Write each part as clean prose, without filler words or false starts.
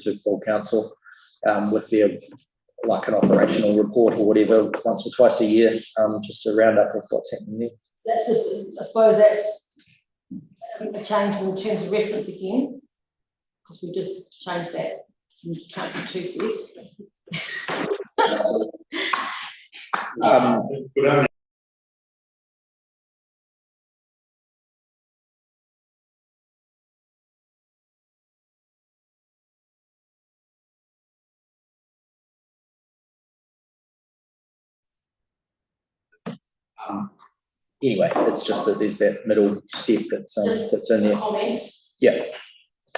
to full council with their like an operational report or whatever once or twice a year, just to round up of what's happening there. So that's just, I suppose that's a change in terms of reference again, because we just changed that from council 2 says. Anyway, it's just that there's that middle step that's in there. Comment. Yeah.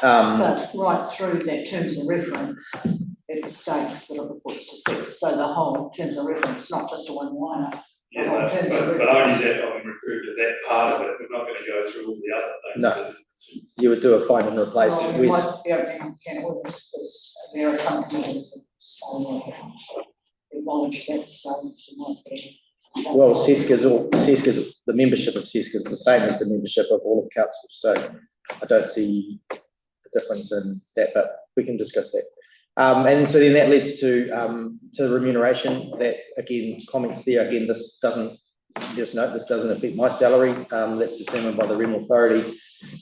But right through that terms of reference, it states that it reports to 6. So the whole terms of reference, not just a one-liner. Yeah, but only that I'm referring to that part of it. We're not going to go through all the other things. No. You would do a find and replace. Well, we might be opening a can of worms because there are some committees that acknowledge that, so it might be. Well, CESCA's, the membership of CESCA is the same as the membership of all of council, so I don't see a difference in that, but we can discuss that. And so then that leads to remuneration. That again, comments there. Again, this doesn't affect my salary. That's determined by the Rem Authority,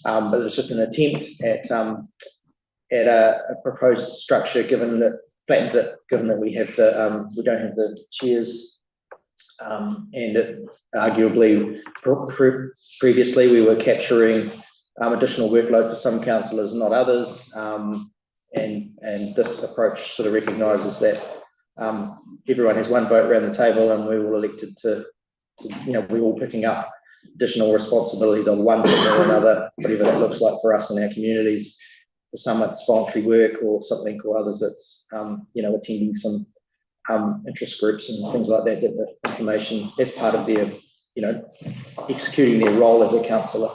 but it's just an attempt at a proposed structure, given that flattens it, given that we have we don't have the chairs. And arguably, previously we were capturing additional workload for some councillors, not others. And this approach sort of recognises that everyone has one vote around the table, and we're all elected to we're all picking up additional responsibilities on one thing or another, whatever that looks like for us in our communities. For some, it's voluntary work or something, or others, it's attending some interest groups and things like that, get the information as part of their, executing their role as a councillor.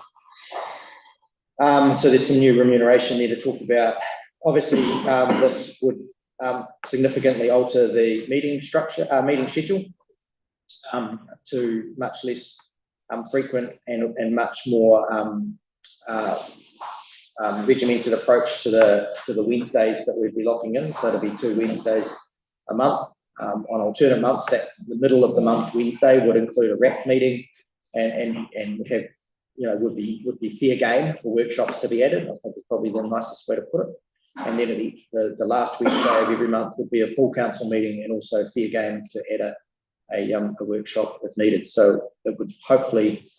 So there's some new remuneration there to talk about. Obviously, this would significantly alter the meeting structure, meeting schedule to much less frequent and much more regimented approach to the Wednesdays that we'd be locking in. So it'll be 2 Wednesdays a month. On alternate months, that the middle of the month Wednesday would include a RAP meeting and would have, would be fair game for workshops to be added. I think it's probably the nicest way to put it. And then the last Wednesday of every month would be a full council meeting and also fair game to add a workshop if needed. So it would hopefully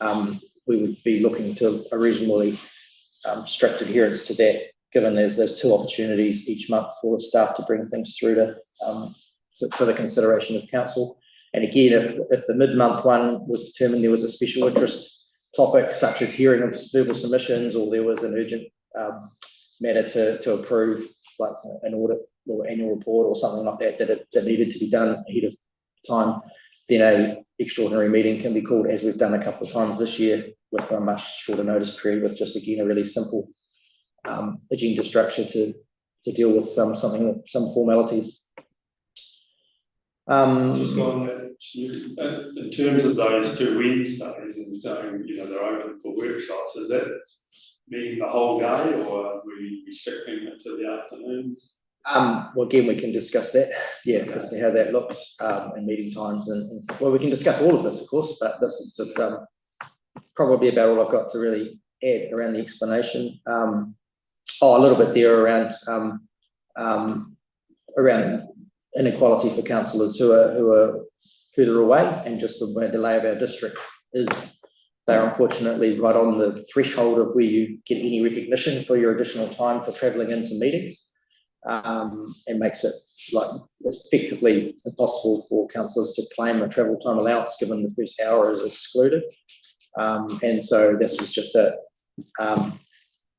we would be looking to a reasonably strict adherence to that, given there's 2 opportunities each month for staff to bring things through to for the consideration of council. And again, if the mid-month one was determined there was a special interest topic, such as hearing of verbal submissions, or there was an urgent matter to approve, like an audit or annual report or something like that needed to be done ahead of time, then a extraordinary meeting can be called, as we've done a couple of times this year, with a much shorter notice period, with just again a really simple agenda structure to deal with some formalities. Just on that, in terms of those 2 Wednesdays and saying, they're open for workshops, does that mean the whole day, or are we restricting it to the afternoons? Well, again, we can discuss that, as to how that looks, and meeting times, and well, we can discuss all of this, of course, but this is just probably about all I've got to really add around the explanation. A little bit there around inequality for councillors who are further away, and just the way the lay of our district is, they're unfortunately right on the threshold of where you get any recognition for your additional time for travelling into meetings, and makes it like it's effectively impossible for councillors to claim a travel time allowance, given the first hour is excluded. And so this was just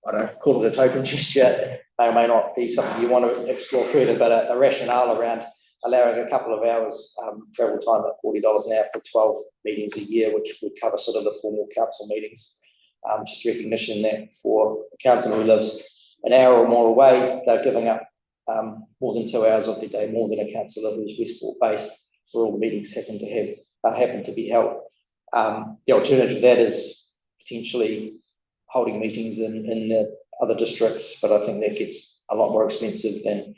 I don't call it a token gesture, may or may not be something you want to explore further, but a rationale around allowing a couple of hours travel time at $40 an hour for 12 meetings a year, which would cover sort of the formal council meetings. Just recognition that for a councillor who lives an hour or more away, they're giving up more than 2 hours of their day, more than a councillor who's Westport based, where all the meetings happen to be held. The alternative to that is potentially holding meetings in the other districts, but I think that gets a lot more expensive than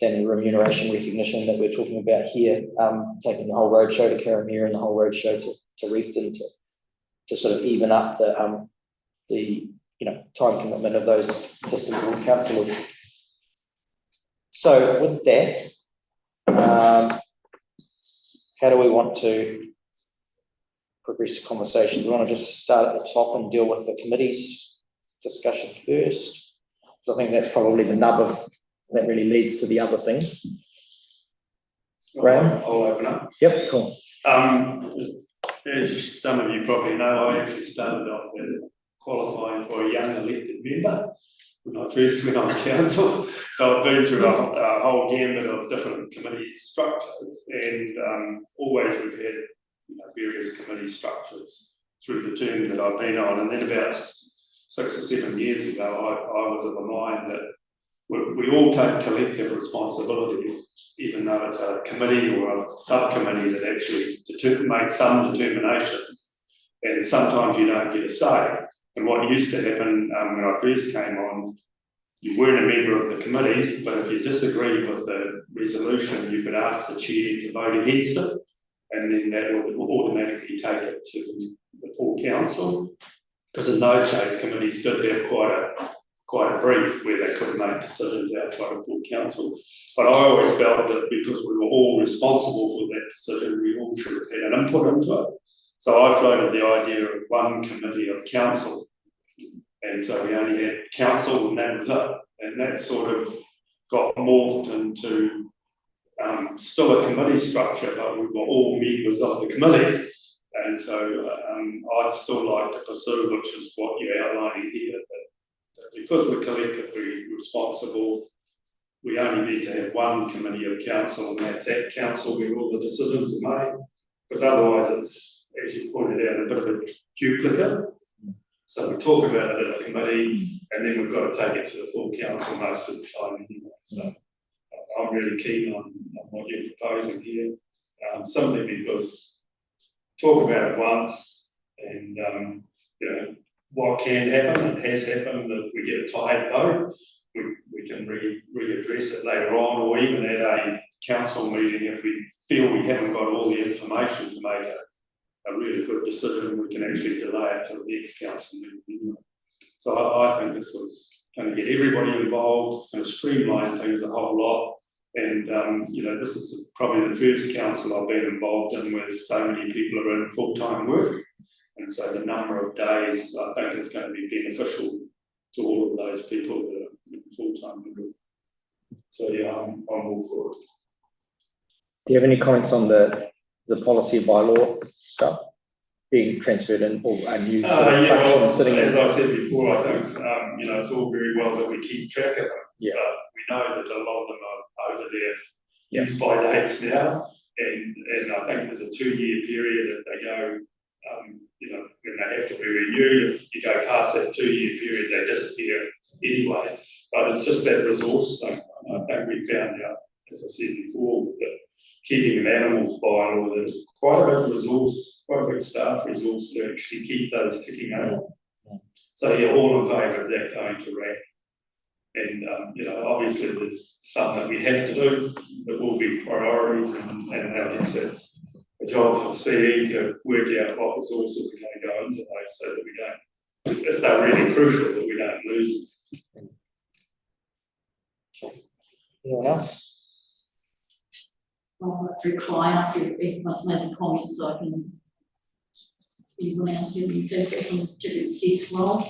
the remuneration recognition that we're talking about here, taking the whole roadshow to Karamea and the whole roadshow to Reefton to sort of even up the time commitment of those distant ward councillors. So with that, how do we want to progress the conversation? Do we want to just start at the top and deal with the committee's discussion first? So I think that's probably the nub of that really leads to the other things. Graham? I'll open up. Yep, cool. As some of you probably know, I actually started off with qualifying for a young elected member when I first went on council. So I've been through a whole gambit of different committee structures, and always we've had various committee structures through the term that I've been on. And then about 6 or 7 years ago, I was of the mind that we all take collective responsibility, even though it's a committee or a subcommittee that actually makes some determinations, and sometimes you don't get a say. And what used to happen when I first came on, you weren't a member of the committee, but if you disagreed with the resolution, you could ask the chair to vote against it, and then that would automatically take it to the full council. Because in those days, committees did have quite a brief where they could make decisions outside of full council. But I always felt that because we were all responsible for that decision, we all should have had an input into it. So I floated the idea of one committee of council. And so we only had council, and that was it. And that sort of got morphed into still a committee structure, but we were all members of the committee. And so I'd still like to pursue, which is what you're outlining here, that because we're collectively responsible, we only need to have one committee of council, and that's at council where all the decisions are made. Because otherwise it's, as you pointed out, a bit of a duplicate. So we talk about it at a committee, and then we've got to take it to the full council most of the time anyway. So I'm really keen on what you're proposing here, simply because talk about it once, and what can happen and has happened, if we get a tired vote, we can readdress it later on, or even at a council meeting, if we feel we haven't got all the information to make a really good decision, we can actually delay it to the next council meeting. So I think this is going to get everybody involved. It's going to streamline things a whole lot. And this is probably the first council I've been involved in where so many people are in full-time work. And so the number of days I think is going to be beneficial to all of those people that are in full-time work. So yeah, I'm all for it. Do you have any comments on the policy bylaw stuff being transferred in, or a new sort of function sitting in? As I said before, I think it's all very well that we keep track of them. Yeah. But we know that a lot of them are over their use by dates now, and I think there's a 2-year period if they go, when they have to be renewed. If you go past that 2-year period, they disappear anyway. But it's just that resource thing. I think we found out, as I said before, that keeping an animals bylaw is quite a big resource, quite a big staff resource to actually keep those ticking over. So you're all in favour of that going to RAC. And obviously there's some that we have to do that will be priorities, and I guess that's a job for the CE to work out what resources are going to go into those, so that we don't, if they're really crucial, that we don't lose them. Anyone else? I'll reply after everyone's made the comments, so I can. Anyone else who can take it from different CIS role?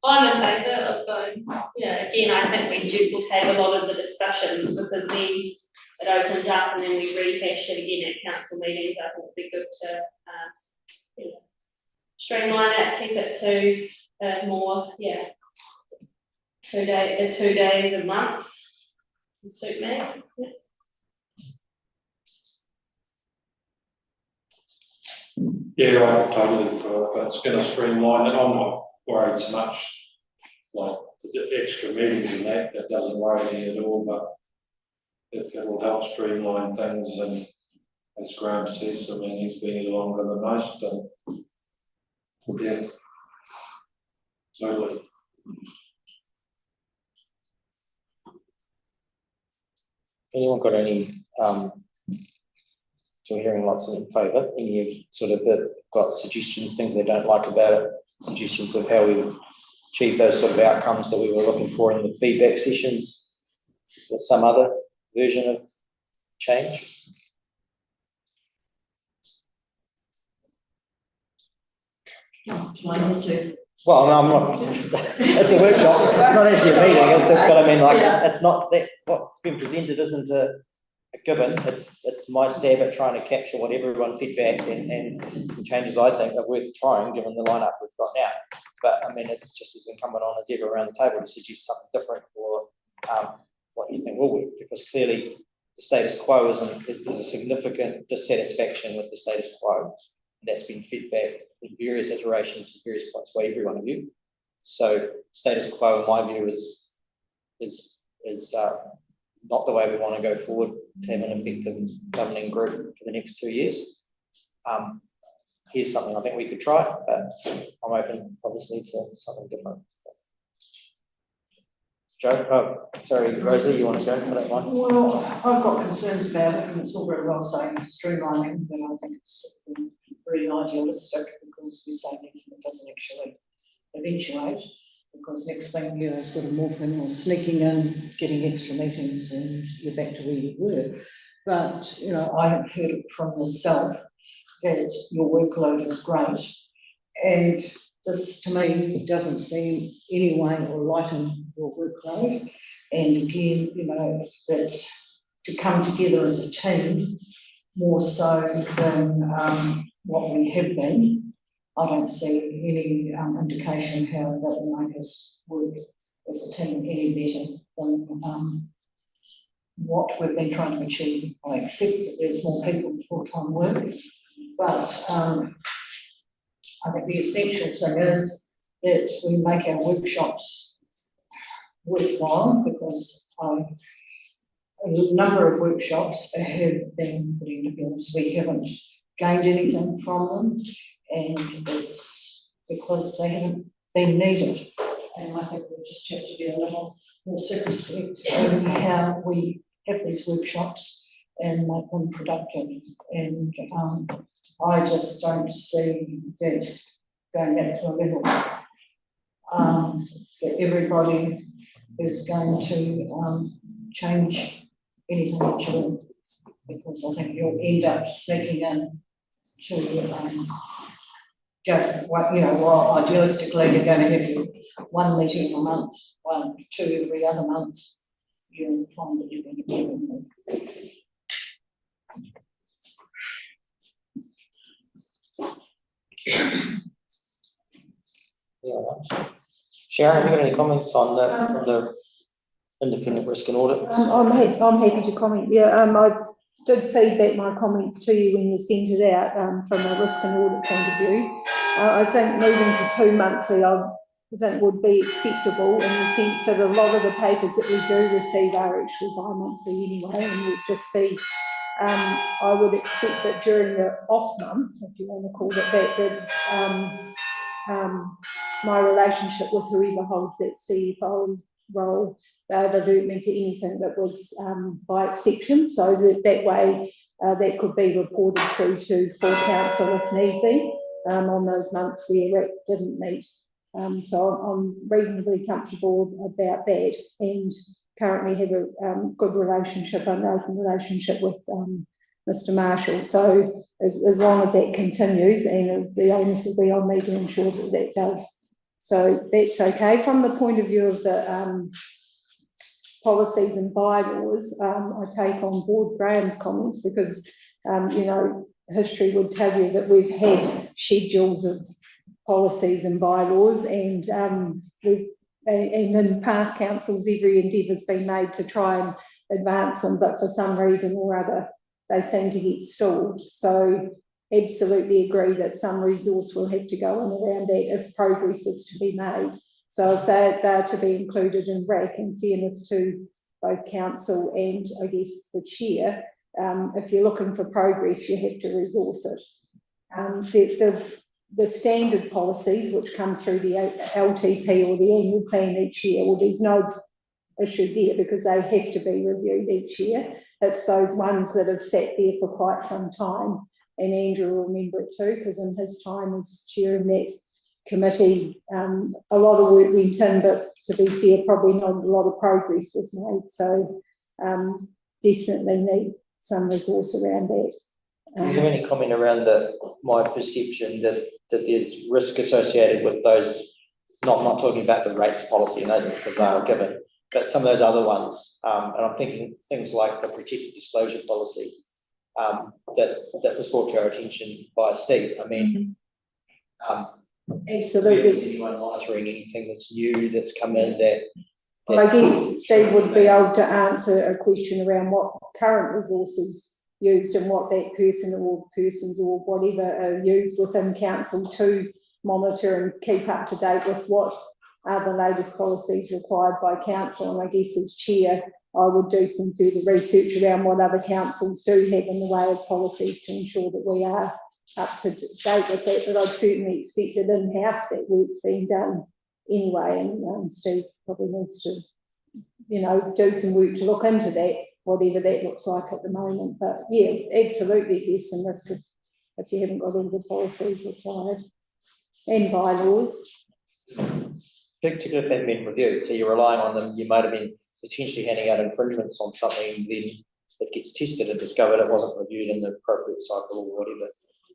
I'm in favour of going, again, I think we duplicate a lot of the discussions, because then it opens up and then we rehash it again at council meetings. I think it'd be good to streamline it, keep it to more, 2 days a month. Would suit me. Yeah, I'm totally for if it's going to streamline it. I'm not worried so much like the extra meetings and that doesn't worry me at all, but if it will help streamline things, and as Graham says, I mean, he's been here longer than most, and yeah, totally. Anyone got any, so we're hearing lots in favour, any sort of that got suggestions, things they don't like about it, suggestions of how we would achieve those sort of outcomes that we were looking for in the feedback sessions, or some other version of change? Do I need to? Well, no, I'm not, it's a workshop, it's not actually a meeting, it's, but I mean, like, it's not that, what's been presented isn't a given, it's my stab at trying to capture what everyone feedback and some changes I think are worth trying, given the lineup we've got now. But I mean, it's just as incumbent on as ever around the table to suggest something different or what you think will work, because clearly the status quo is a significant dissatisfaction with the status quo. That's been feedback in various iterations, at various points by every one of you. So status quo, in my view, is not the way we want to go forward to have an effective governing group for the next 2 years. Here's something I think we could try, but I'm open, obviously, to something different. Joe, sorry, Rosie, you want to go for that one? Well, I've got concerns about it, and it's all very well saying streamlining, but I think it's very idealistic because we're saying anything that doesn't actually eventuate. Because next thing you know, it's got to morph in or sneaking in, getting extra meetings, and you're back to where you were. But you know, I have heard it from yourself that your workload is great, and this to me doesn't seem any way or lighten your workload. And again, you know, that to come together as a team more so than what we have been. I don't see any indication how that will make us work as a team any better than what we've been trying to achieve. I accept that there's more people with full-time work, but I think the essential thing is that we make our workshops worthwhile, because a number of workshops have been put into business. We haven't gained anything from them, and it's because they haven't been needed. And I think we'll just have to be a little more circumspect in how we have these workshops and make them productive. And I just don't see that going back to a level that everybody is going to change anything at all, because I think you'll end up sneaking in to while idealistically you're going to have one meeting a month, 1, 2 every other month, you'll find that you're going to be able Yeah. Sharon, have you got any comments on the independent risk and audit? I'm happy to comment. Yeah, I did feedback my comments to you when you sent it out from a risk and audit point of view. I think moving to 2 monthly, I think would be acceptable in the sense that a lot of the papers that we do receive are actually bi-monthly anyway, and would just be, I would expect that during the off month, if you want to call it that, my relationship with whoever holds that CFO role, they divert me to anything that was by exception, so that way that could be reported through to full council if need be on those months where it didn't meet. So I'm reasonably comfortable about that, and currently have a good relationship, an open relationship with Mr. Marshall. So as long as that continues, and the onus will be on me to ensure that that does. So that's okay. From the point of view of the policies and bylaws, I take on board Graham's comments, because history would tell you that we've had schedules of policies and bylaws, and in past councils every endeavour has been made to try and advance them, but for some reason or other they seem to get stalled. So absolutely agree that some resource will have to go in around that if progress is to be made. So if they're to be included in RAC, in fairness to both council and I guess the chair, if you're looking for progress, you have to resource it. the standard policies which come through the LTP or the annual plan each year, well, there's no issue there because they have to be reviewed each year. It's those ones that have sat there for quite some time, and Andrew will remember it too, because in his time as chair of that committee, a lot of work went in, but to be fair, probably not a lot of progress was made. So definitely need some resource around that. Do you have any comment around my perception that there's risk associated with those, not talking about the rates policy and those because they are given, but some of those other ones, and I'm thinking things like the protected disclosure policy that was brought to our attention by Steve. I mean, absolutely. Is anyone monitoring anything that's new that's come in that? Well, I guess Steve would be able to answer a question around what current resources used and what that person or persons or whatever are used within council to monitor and keep up to date with what are the latest policies required by council. And I guess as chair, I would do some further research around what other councils do have in the way of policies to ensure that we are up to date with that. But I'd certainly expect that in-house that work's being done anyway, and Steve probably needs to, do some work to look into that, whatever that looks like at the moment. But yeah, absolutely, there's some risk if you haven't got all the policies required and bylaws. Particularly if they've been reviewed, so you're relying on them, you might have been potentially handing out infringements on something, then it gets tested and discovered it wasn't reviewed in the appropriate cycle or whatever,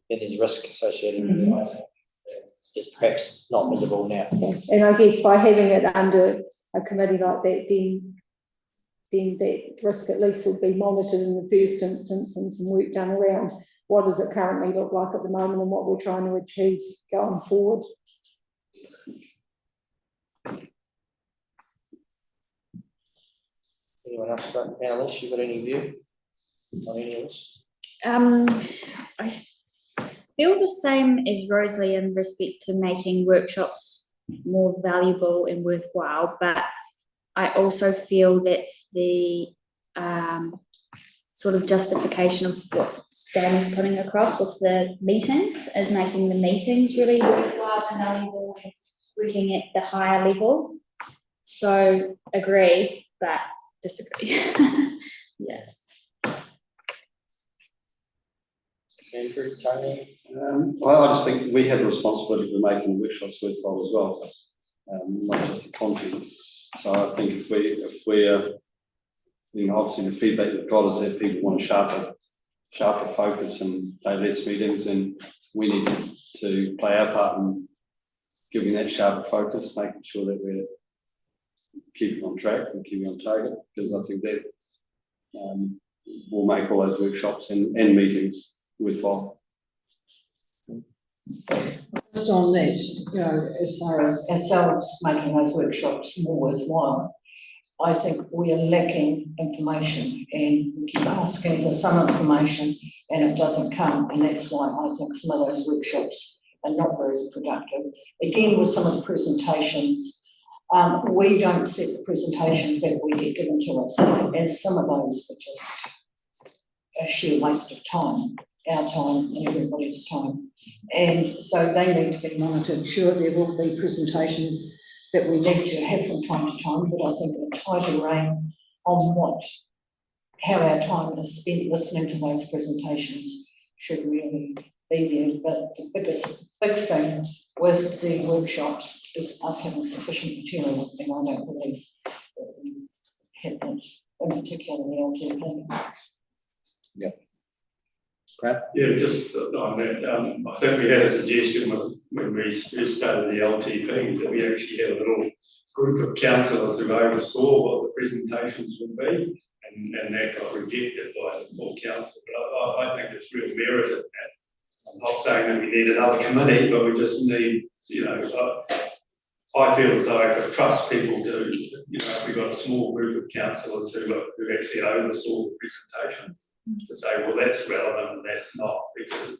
then there's risk associated with it. It's perhaps not visible now. Yes. And I guess by having it under a committee like that, then that risk at least would be monitored in the first instance and some work done around what does it currently look like at the moment and what we're trying to achieve going forward. Anyone else got Alice, you got any view on any of this? I feel the same as Rosalie in respect to making workshops more valuable and worthwhile, but I also feel that's the sort of justification of what Dan is putting across with the meetings, is making the meetings really worthwhile and valuable and working at the higher level. So agree, but disagree. Yeah. Andrew, Tony? Well, I just think we have a responsibility for making workshops worthwhile as well, not just the content. So I think if we obviously the feedback we've got is that people want a sharper focus and play less meetings, and we need to play our part in giving that sharper focus, making sure that we're keeping on track and keeping on target, because I think that will make all those workshops and meetings worthwhile. Just on that, as far as ourselves making those workshops more worthwhile, I think we are lacking information, and we keep asking for some information and it doesn't come, and that's why I think some of those workshops are not very productive. Again, with some of the presentations, we don't set the presentations that we get given to us, and some of those are just a sheer waste of time, our time and everybody's time. And so they need to be monitored. Sure, there will be presentations that we need to have from time to time, but I think a tighter rein on how our time is spent listening to those presentations should really be there. But the big thing with the workshops is us having sufficient material, and I don't believe that we have that, in particular the LTP. Yeah. Brad? Yeah, just on that, I think we had a suggestion when we first started the LTP that we actually had a little group of councillors who oversaw what the presentations would be, and that got rejected by the full council. But I think it's real merit in that. I'm not saying that we need another committee, but we just need, I feel as though I could trust people to, if we've got a small group of councillors who actually oversaw the presentations, to say, well, that's relevant and that's not, because,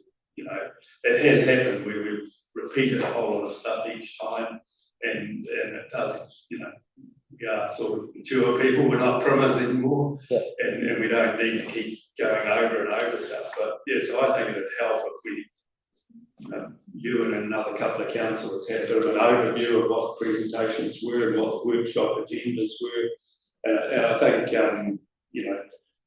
it has happened where we've repeated a whole lot of stuff each time, and it does, we are sort of mature people, we're not primers anymore, yeah. and we don't need to keep going over and over stuff. But yeah, so I think it'd help if we you and another couple of councillors had a bit of an overview of what the presentations were and what the workshop agendas were. And I think, you know,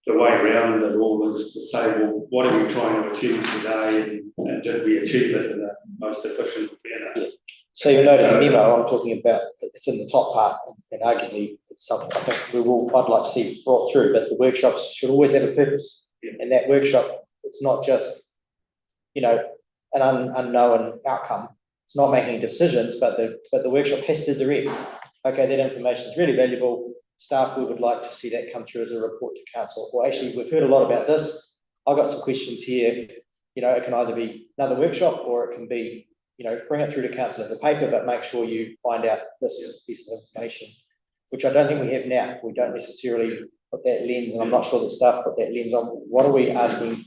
the way around it all is to say, well, what are we trying to achieve today, and did we achieve it in the most efficient manner? So you'll note in the memo I'm talking about, it's in the top part, and arguably it's something I think I'd like to see brought through, but the workshops should always have a purpose. Yeah. And that workshop, it's not just, you know, an unknown outcome. It's not making decisions, but the workshop has to direct, okay, that information is really valuable. Staff, we would like to see that come through as a report to council. Well, actually, we've heard a lot about this. I've got some questions here. You know, it can either be another workshop or it can be, you know, bring it through to council as a paper, but make sure you find out this piece of information, which I don't think we have now. We don't necessarily put that lens, and I'm not sure that staff put that lens on. What are we asking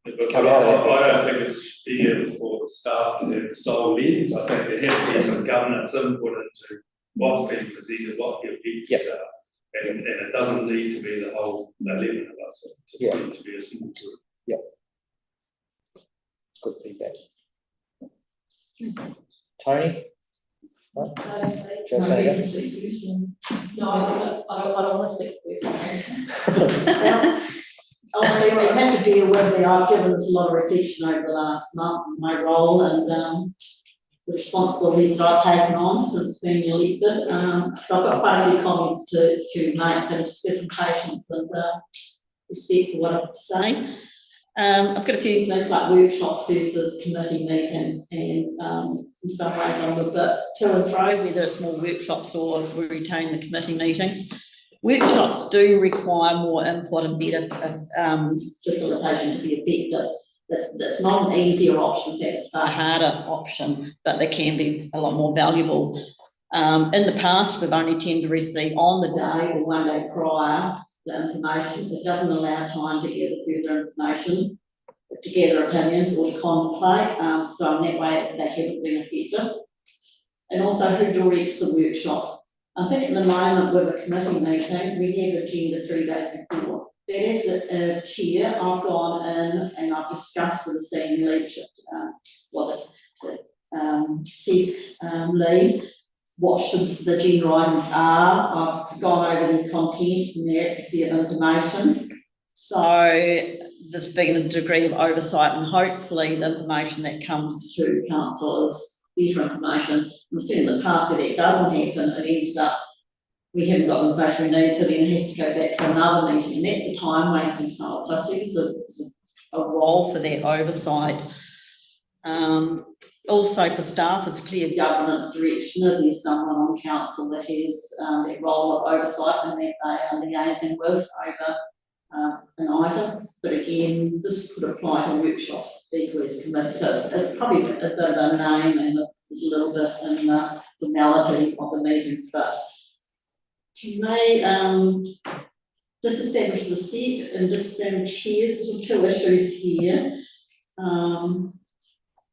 to come out of that? I don't think it's fair for the staff to have the sole lens. I think there has to be some governance input into what's being presented, what the objectives are. And it doesn't need to be the whole 11 of us. It just needs to be a single group. Yeah. Good feedback. Tony? No? Joe Flanagan? No, I don't want to speak first. Obviously, we have to be aware that I've given us a lot of reflection over the last month in my role and the responsibilities that I've taken on since being elected. So I've got quite a few comments to make, so just get some patience and respect for what I have to say. I've got a few things like workshops versus committee meetings, and in some ways I'm a bit to and fro whether it's more workshops or we retain the committee meetings. Workshops do require more input and better facilitation to be effective. That's not an easier option, perhaps a harder option, but they can be a lot more valuable. In the past, we've only tended to receive on the day or one day prior the information. It doesn't allow time to gather further information, to gather opinions or to contemplate. So in that way, they haven't been effective. And also, who directs the workshop? I think at the moment with a committee meeting, we have agenda 3 days before. That is the chair. I've gone in and I've discussed with the senior leadership, the CESC lead, what should the agenda items are. I've gone over the content and the accuracy of information. So there's been a degree of oversight, and hopefully the information that comes to council is better information. We've seen in the past where that doesn't happen, it ends up we haven't got the information we need, so then it has to go back to another meeting, and that's the time wasting side. So I see there's a role for that oversight. Also for staff, there's clear governance direction. If there's someone on council that has that role of oversight and that they are liaising with over an item. But again, this could apply to workshops equally as committee. So it's probably a bit of a name and there's a little bit in the formality of the meetings, but to me, disestablish the seat and disband chairs are two issues here.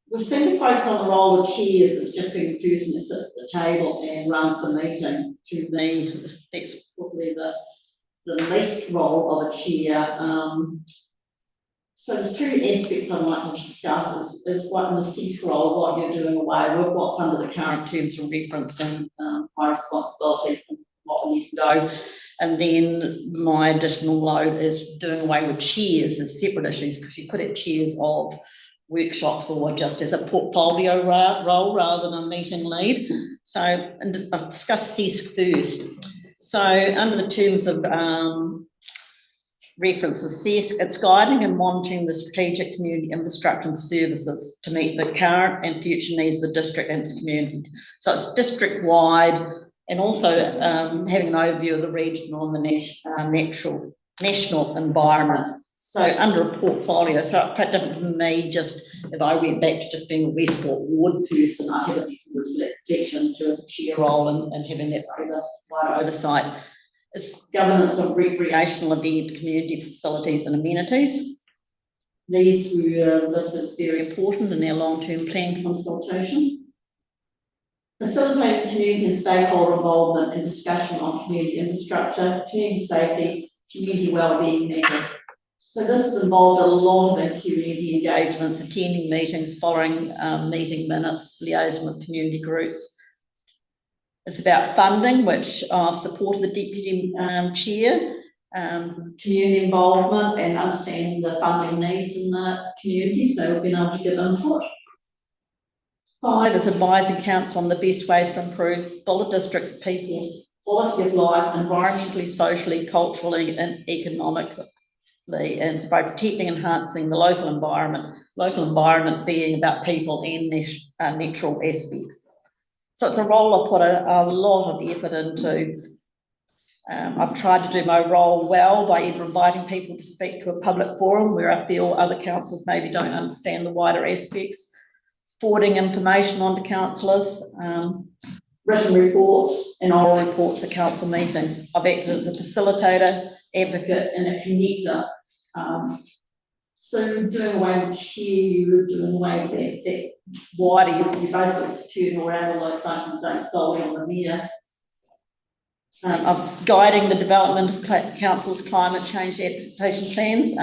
We seem to focus on the role of chairs as just being the person who sits at the table and runs the meeting. To me, that's probably the least role of a chair. So there's two aspects I'd like to discuss is what in the CESC role, what you're doing away with, what's under the current terms of reference and my responsibilities and what we need to go. And then my additional load is doing away with chairs as separate issues, because you could have chairs of workshops or just as a portfolio role rather than a meeting lead. So, and I've discussed CESC first. So under the terms of references, CESC, it's guiding and monitoring the strategic community infrastructure and services to meet the current and future needs of the district and its community. So it's district-wide, and also having an overview of the regional and the national environment. So under a portfolio, so it's quite different from me, just if I went back to just being a Westport ward person, I have a different reflection to as a chair role and having that wide oversight. It's governance of recreational event, community facilities and amenities. These were listed as very important in our long-term plan consultation. Facilitate community and stakeholder involvement and discussion on community infrastructure, community safety, community wellbeing measures. So this has involved a lot of community engagements, attending meetings, following meeting minutes, liaison with community groups. It's about funding, which I've supported the Deputy Chair, community involvement and understanding the funding needs in the community, so we've been able to give input. 5 is advising council on the best ways to improve Buller District's people's quality of life, environmentally, socially, culturally and economically, and by protecting and enhancing the local environment being about people and natural aspects. So it's a role I put a lot of effort into. I've tried to do my role well by either inviting people to speak to a public forum where I feel other councillors maybe don't understand the wider aspects, forwarding information onto councillors, written reports and oral reports at council meetings. I've acted as a facilitator, advocate and a connector. So doing away with chair, you're doing away with that wider, you basically turn around all those functions don't solely on the mayor. I'm guiding the development of council's climate change adaptation plans.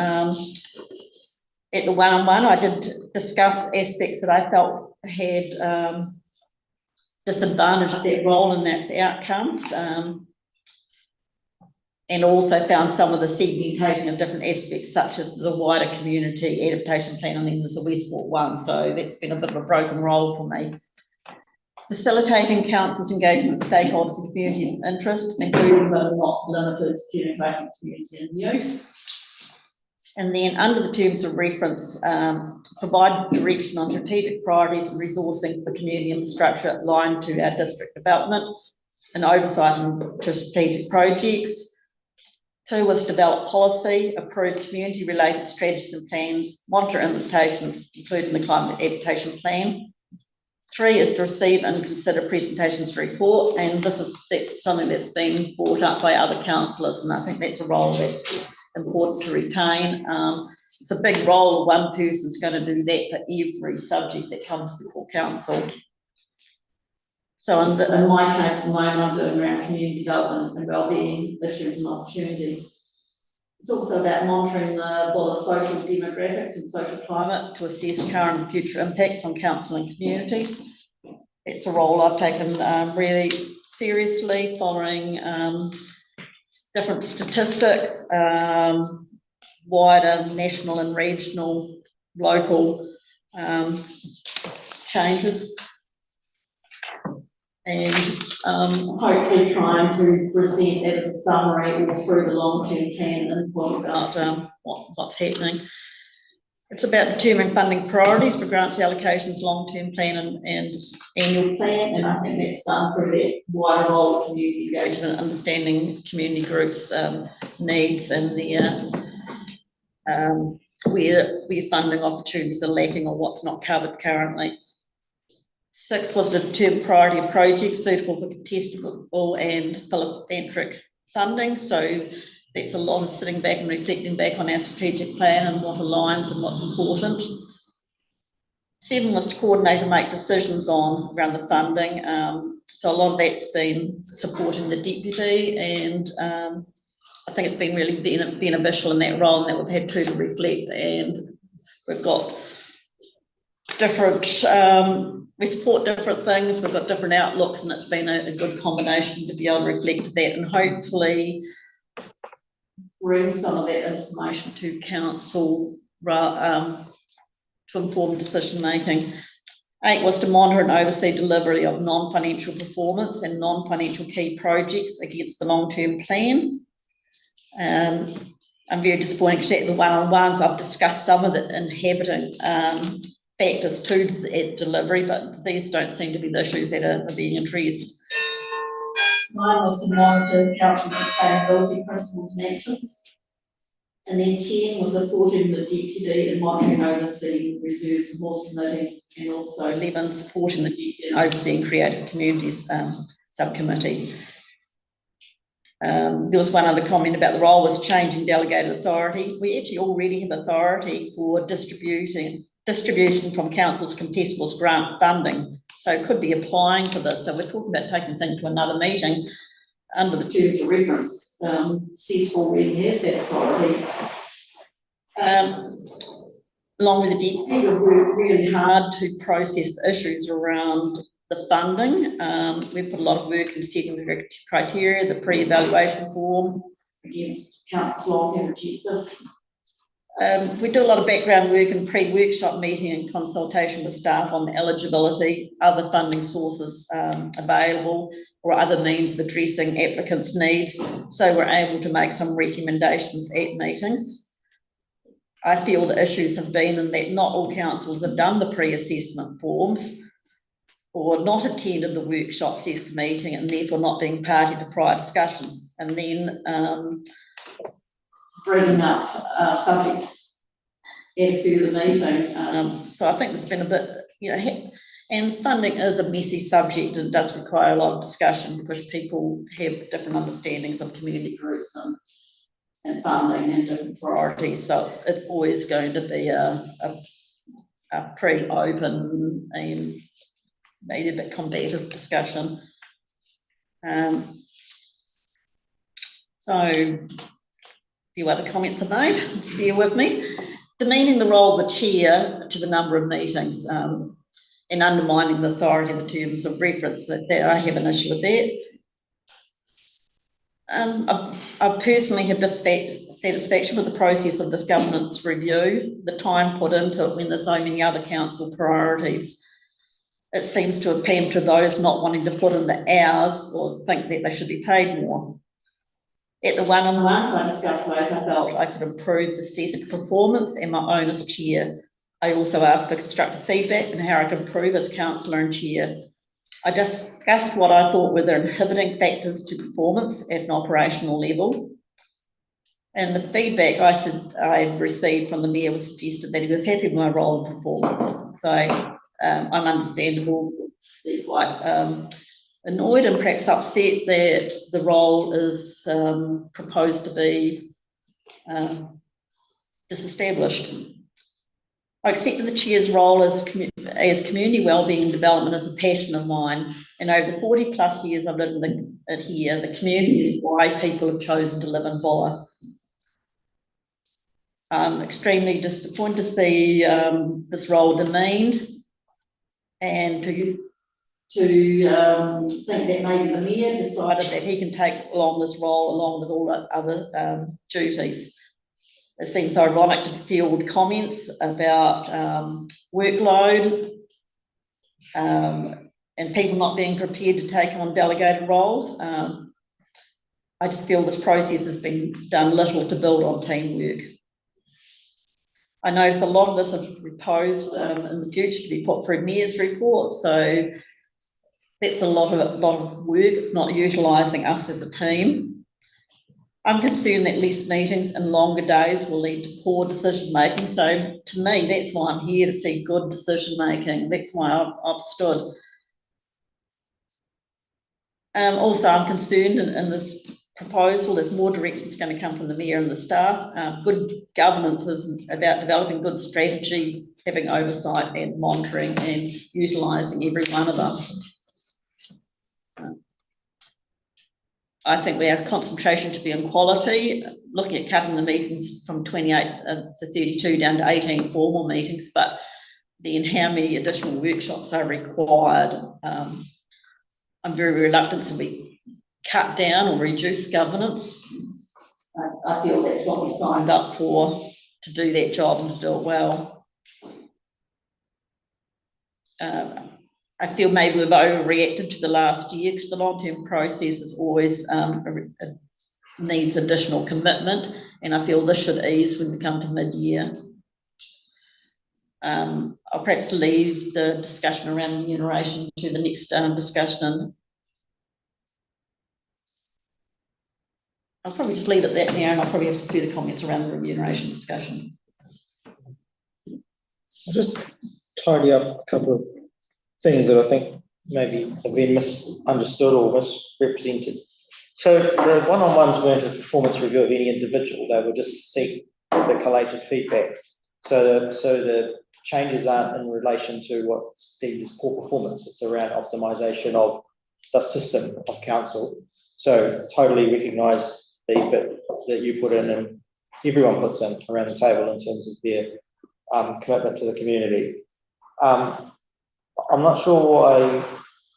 At the one-on-one, I did discuss aspects that I felt had disadvantaged their role and its outcomes, and also found some of the segmentation of different aspects, such as the wider community adaptation plan, and then there's a Westport one. So that's been a bit of a broken role for me. Facilitating council's engagement with stakeholders and communities' interest, including but not limited to communicating community and youth. And then under the terms of reference, provide direction on strategic priorities and resourcing for community infrastructure aligned to our district development and oversight into strategic projects. 2 was develop policy, approve community-related strategies and plans, monitor implementations, including the climate adaptation plan. 3 is to receive and consider presentations to report, and that's something that's been brought up by other councillors, and I think that's a role that's important to retain. It's a big role. One person's going to do that for every subject that comes before council. So in my case, at the moment, I'm doing around community development and wellbeing issues and opportunities. It's also about monitoring the Buller social demographics and social climate to assess current and future impacts on council and communities. It's a role I've taken really seriously, following different statistics, wider national and regional, local changes. And hopefully trying to present that as a summary or through the long-term plan input about what's happening. It's about determining funding priorities for grants, allocations, long-term plan and annual plan, and I think that's done through that wider role of community engagement, understanding community groups' needs and where funding opportunities are lacking or what's not covered currently. 6 was to determine priority of projects suitable for contestable and philanthropic funding. So that's a lot of sitting back and reflecting back on our strategic plan and what aligns and what's important. 7 was to coordinate and make decisions around the funding. So a lot of that's been supporting the deputy, and I think it's been really beneficial in that role, and that we've had to reflect, and we've got different, we support different things, we've got different outlooks, and it's been a good combination to be able to reflect that and hopefully bring some of that information to council to inform decision making. 8 was to monitor and oversee delivery of non-financial performance and non-financial key projects against the long-term plan. I'm very disappointed because at the one-on-ones I've discussed some of the inhabiting factors to the delivery, but these don't seem to be the issues that are being addressed. 9 was to monitor council sustainability principles and actions. And then 10 was supporting the deputy and monitoring and overseeing reserves and boards committees, and also 11 supporting the deputy and overseeing creative communities subcommittee. There was one other comment about the role was changing delegated authority. We actually already have authority for distribution from council's contestables grant funding, so could be applying for this. So we're talking about taking things to another meeting under the terms of reference. CES already has that authority. Along with the deputy, we've worked really hard to process the issues around the funding. We've put a lot of work into setting the criteria, the pre-evaluation form against council's long-term objectives. We do a lot of background work and pre-workshop meeting and consultation with staff on the eligibility, other funding sources available, or other means of addressing applicants' needs. So we're able to make some recommendations at meetings. I feel the issues have been in that not all councils have done the pre-assessment forms or not attended the workshop CESC meeting and therefore not being party to prior discussions, and then bringing up subjects at a further meeting. So I think there's been a bit, and funding is a messy subject and does require a lot of discussion because people have different understandings of community groups and funding and different priorities. So it's always going to be a pretty open and maybe a bit combative discussion. So a few other comments are made, bear with me. Demeaning the role of the chair to the number of meetings and undermining the authority of the terms of reference, that I have an issue with that. I personally have dissatisfaction with the process of this governance review, the time put into it when there's so many other council priorities. It seems to appeal to those not wanting to put in the hours or think that they should be paid more. At the one-on-ones, I discussed ways I felt I could improve the CESC performance and my own as chair. I also asked for constructive feedback on how I could improve as councillor and chair. I discussed what I thought were the inhibiting factors to performance at an operational level. And the feedback I received from the mayor was suggested that he was happy with my role and performance. So I'm understandable, quite annoyed and perhaps upset that the role is proposed to be disestablished. I accepted the chair's role as community wellbeing and development as a passion of mine, and over the 40 plus years I've lived here, the community is why people have chosen to live in Bulla. I'm extremely disappointed to see this role demeaned, and to think that maybe the mayor decided that he can take along this role along with all the other duties. It seems ironic to field comments about workload and people not being prepared to take on delegated roles. I just feel this process has been done little to build on teamwork. I notice a lot of this is proposed in the future to be put through mayor's report, so that's a lot of work. It's not utilising us as a team. I'm concerned that less meetings and longer days will lead to poor decision making. So to me, that's why I'm here, to see good decision making. That's why I've stood. Also, I'm concerned in this proposal, there's more directions going to come from the mayor and the staff. Good governance is about developing good strategy, having oversight and monitoring and utilising every one of us. I think we have concentration to be on quality, looking at cutting the meetings from 28 to 32 down to 18 formal meetings, but then how many additional workshops are required. I'm very reluctant to be cut down or reduce governance. I feel that's what we signed up for, to do that job and to do it well. I feel maybe we've overreacted to the last year, because the long-term process is always needs additional commitment, and I feel this should ease when we come to mid-year. I'll perhaps leave the discussion around remuneration to the next discussion. I'll probably just leave it at that now, and I'll probably have some further comments around the remuneration discussion. I'll just tidy up a couple of things that I think maybe have been misunderstood or misrepresented. So the one-on-ones weren't a performance review of any individual, they were just to seek the collated feedback. So the changes aren't in relation to what's deemed as poor performance, it's around optimisation of the system of council. So totally recognise the bit that you put in and everyone puts in around the table in terms of their commitment to the community. I'm not sure why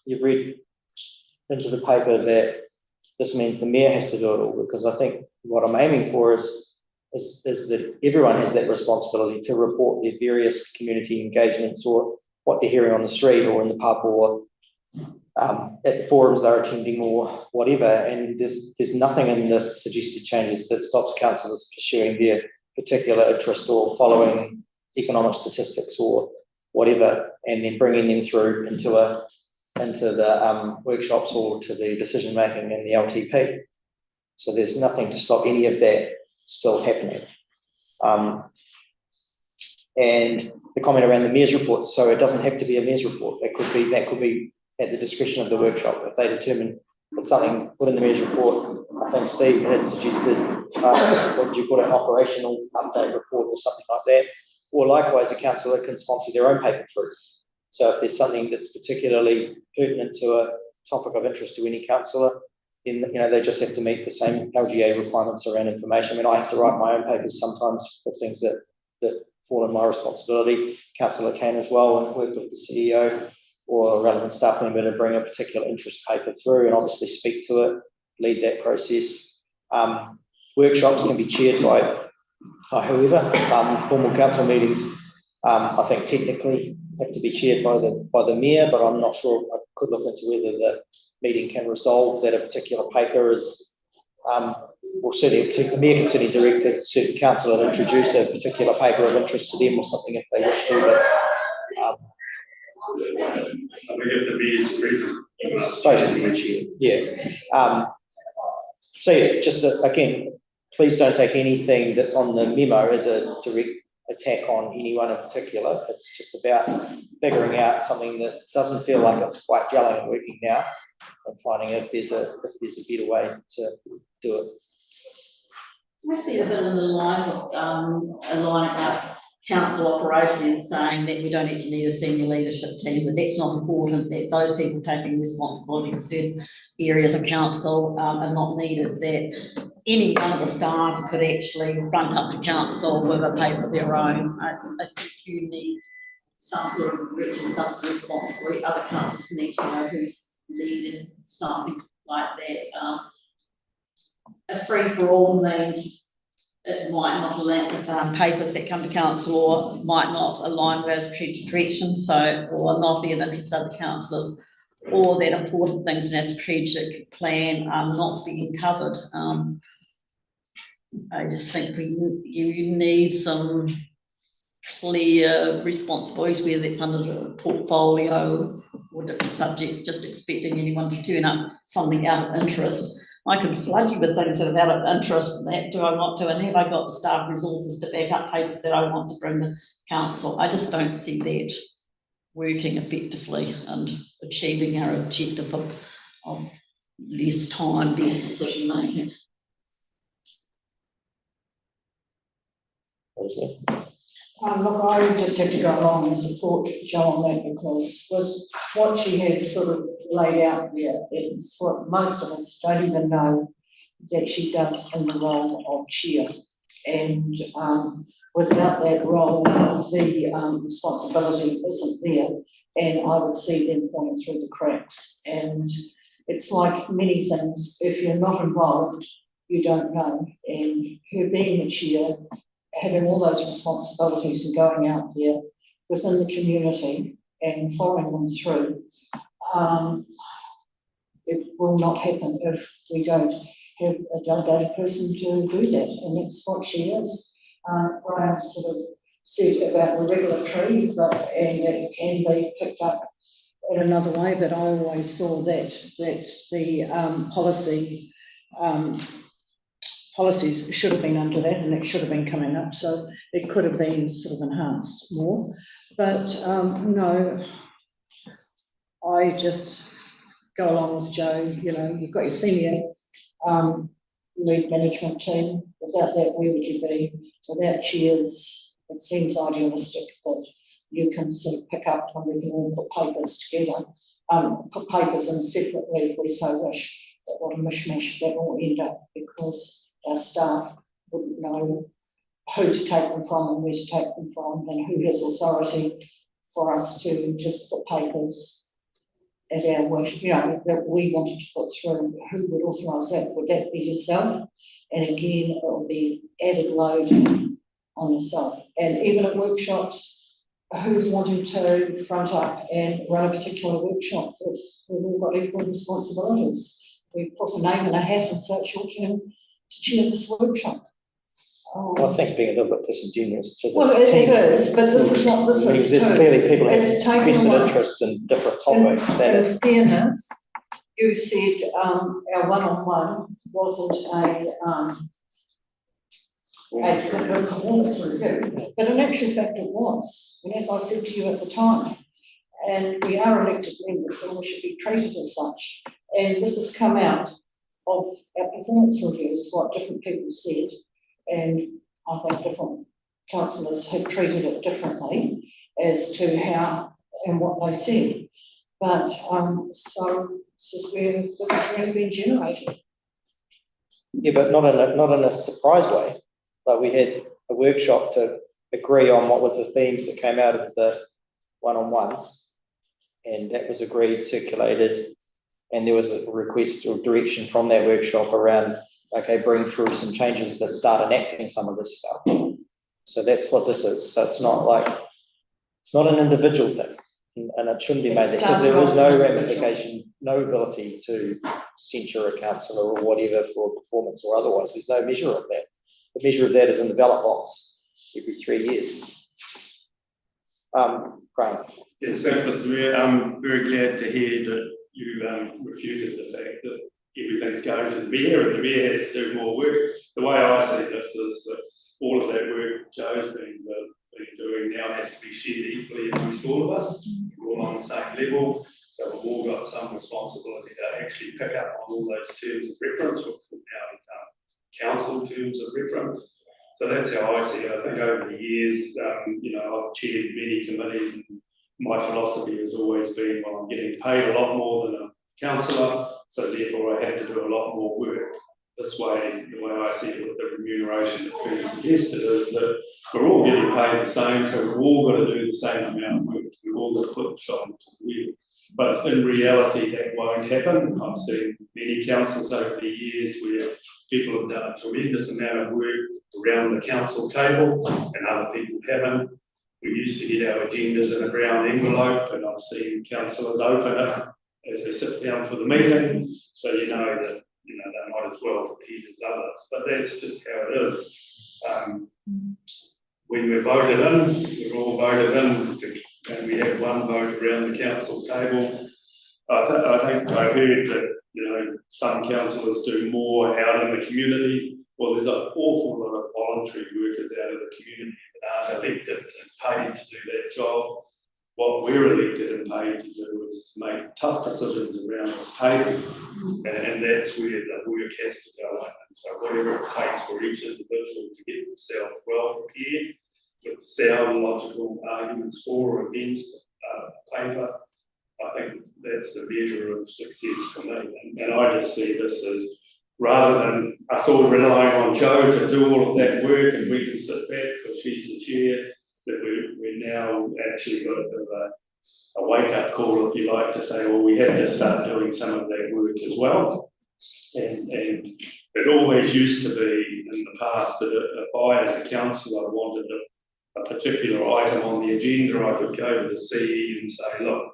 you've read into the paper that this means the mayor has to do it all, because I think what I'm aiming for is that everyone has that responsibility to report their various community engagements or what they're hearing on the street or in the pub or at the forums they're attending or whatever. And there's nothing in the suggested changes that stops councillors pursuing their particular interest or following economic statistics or whatever, and then bringing them through into the workshops or to the decision making in the LTP. So there's nothing to stop any of that still happening. And the comment around the mayor's report, so it doesn't have to be a mayor's report. That could be at the discretion of the workshop. If they determine that something put in the mayor's report, I think Steve had suggested, what did you call it, an operational update report or something like that. Or likewise, a councillor can sponsor their own paper through. So if there's something that's particularly pertinent to a topic of interest to any councillor, then they just have to meet the same LGA requirements around information. I mean, I have to write my own papers sometimes for things that fall in my responsibility. Councillor can as well, and work with the CEO or a relevant staff member to bring a particular interest paper through and obviously speak to it, lead that process. Workshops can be chaired by whoever. Formal council meetings, I think technically have to be chaired by the mayor, but I'm not sure. I could look into whether the meeting can resolve that a particular paper is, or certainly the mayor can certainly direct a certain councillor to introduce a particular paper of interest to them or something if they wish to. But I think if the mayor's present, it's supposed to be a chair. Yeah. So yeah, just again, please don't take anything that's on the memo as a direct attack on anyone in particular. It's just about figuring out something that doesn't feel like it's quite gelling and working now, and finding if there's a better way to do it. I see a bit in the line of a line about council operation and saying that we don't actually need a senior leadership team, but that's not important, that those people taking responsibility for certain areas of council are not needed, that any one of the staff could actually front up to council with a paper of their own. I think you need some sort of direction, some sort of responsibility. Other councils need to know who's leading something like that. A free-for-all means it might not allow papers that come to council or might not align with our strategic direction, so or not be of interest to other councillors, or that important things in our strategic plan are not being covered. I just think you need some clear responsibilities, whether it's under the portfolio or different subjects, just expecting anyone to turn up something out of interest. I can flood you with things that are out of interest, and that do I want to, and have I got the staff resources to back up papers that I want to bring to council? I just don't see that working effectively and achieving our objective of less time, better decision making. Look, I would just have to go along and support Jo on that, because with what she has sort of laid out there, it's what most of us don't even know that she does in the role of chair. And without that role, the responsibility isn't there, and I would see them falling through the cracks. And it's like many things, if you're not involved, you don't know. And her being the chair, having all those responsibilities and going out there within the community and following them through, it will not happen if we don't have a delegated person to do that, and that's what she is. Graham sort of said about the regulatory, and it can be picked up in another way, but I always saw that the policies should have been under that, and it should have been coming up, so it could have been sort of enhanced more. But no, I just go along with Jo. You've got your senior lead management team. Without that, where would you be? Without chairs, it seems idealistic that you can sort of pick up and we can all put papers together, put papers in separately if we so wish. But what a mishmash that will end up, because our staff wouldn't know who to take them from and where to take them from, and who has authority for us to just put papers at our worship, that we wanted to put through. Who would authorise that? Would that be yourself? And again, it will be added load on yourself. And even at workshops, who's wanting to front up and run a particular workshop? We've all got equal responsibilities. We put a name in a hat and say it's your turn to chair this workshop. I think being a little bit disingenuous to the Well, it team. is, but this is what this Because is there's too. clearly people have It's taken vested away. interests in different topics. In fairness, you said our one-on-one wasn't a performance review, but in actual fact it was. And as I said to you at the time, and we are elected members and we should be treated as such. And this has come out of our performance reviews, what different people said, and I think different councillors have treated it differently as to how and what they said. But so this is where this has really been generated. Yeah, but not in a surprise way. But we had a workshop to agree on what were the themes that came out of the one-on-ones, and that was agreed, circulated, and there was a request or direction from that workshop around, okay, bring through some changes that start enacting some of this stuff. So that's what this is. So it's not an individual thing, and it shouldn't be made that, because there is no ramification, no ability to censure a councillor or whatever for performance or otherwise. There's no measure of that. The measure of that is in the ballot box every 3 years. Graham. Yes, thanks, Mr. Mayor. I'm very glad to hear that you refuted the fact that everything's going to the mayor and the mayor has to do more work. The way I see this is that all of that work Joe's been doing now has to be shared equally amongst all of us. We're all on the same level, so we've all got some responsibility to actually pick up on all those terms of reference, which will now become council terms of reference. So that's how I see it. I think over the years, I've chaired many committees, and my philosophy has always been, well, I'm getting paid a lot more than a councillor, so therefore I have to do a lot more work. This way, the way I see it with the remuneration that's been suggested is that we're all getting paid the same, so we've all got to do the same amount of work. We've all got to put the shot into the wheel. But in reality, that won't happen. I've seen many councils over the years where people have done a tremendous amount of work around the council table and other people haven't. We used to get our agendas in a brown envelope, and I've seen councillors open it as they sit down for the meeting, so you know that they might as well compete as others. But that's just how it is. When we're voted in, we're all voted in, and we have one vote around the council table. I think I heard that some councillors do more out in the community. Well, there's an awful lot of voluntary workers out of the community that aren't elected and paid to do that job. What we're elected and paid to do is to make tough decisions around this table, and that's where the work has to go in. And so whatever it takes for each individual to get themselves well prepared with sound, logical arguments for or against paper, I think that's the measure of success for me. And I just see this as, rather than us all relying on Jo to do all of that work and we can sit back because she's the chair, that we're now actually got a bit of a wake-up call, if you like, to say, well, we have to start doing some of that work as well. And it always used to be in the past that if I, as a councillor, wanted a particular item on the agenda, I could go to the CE and say, look,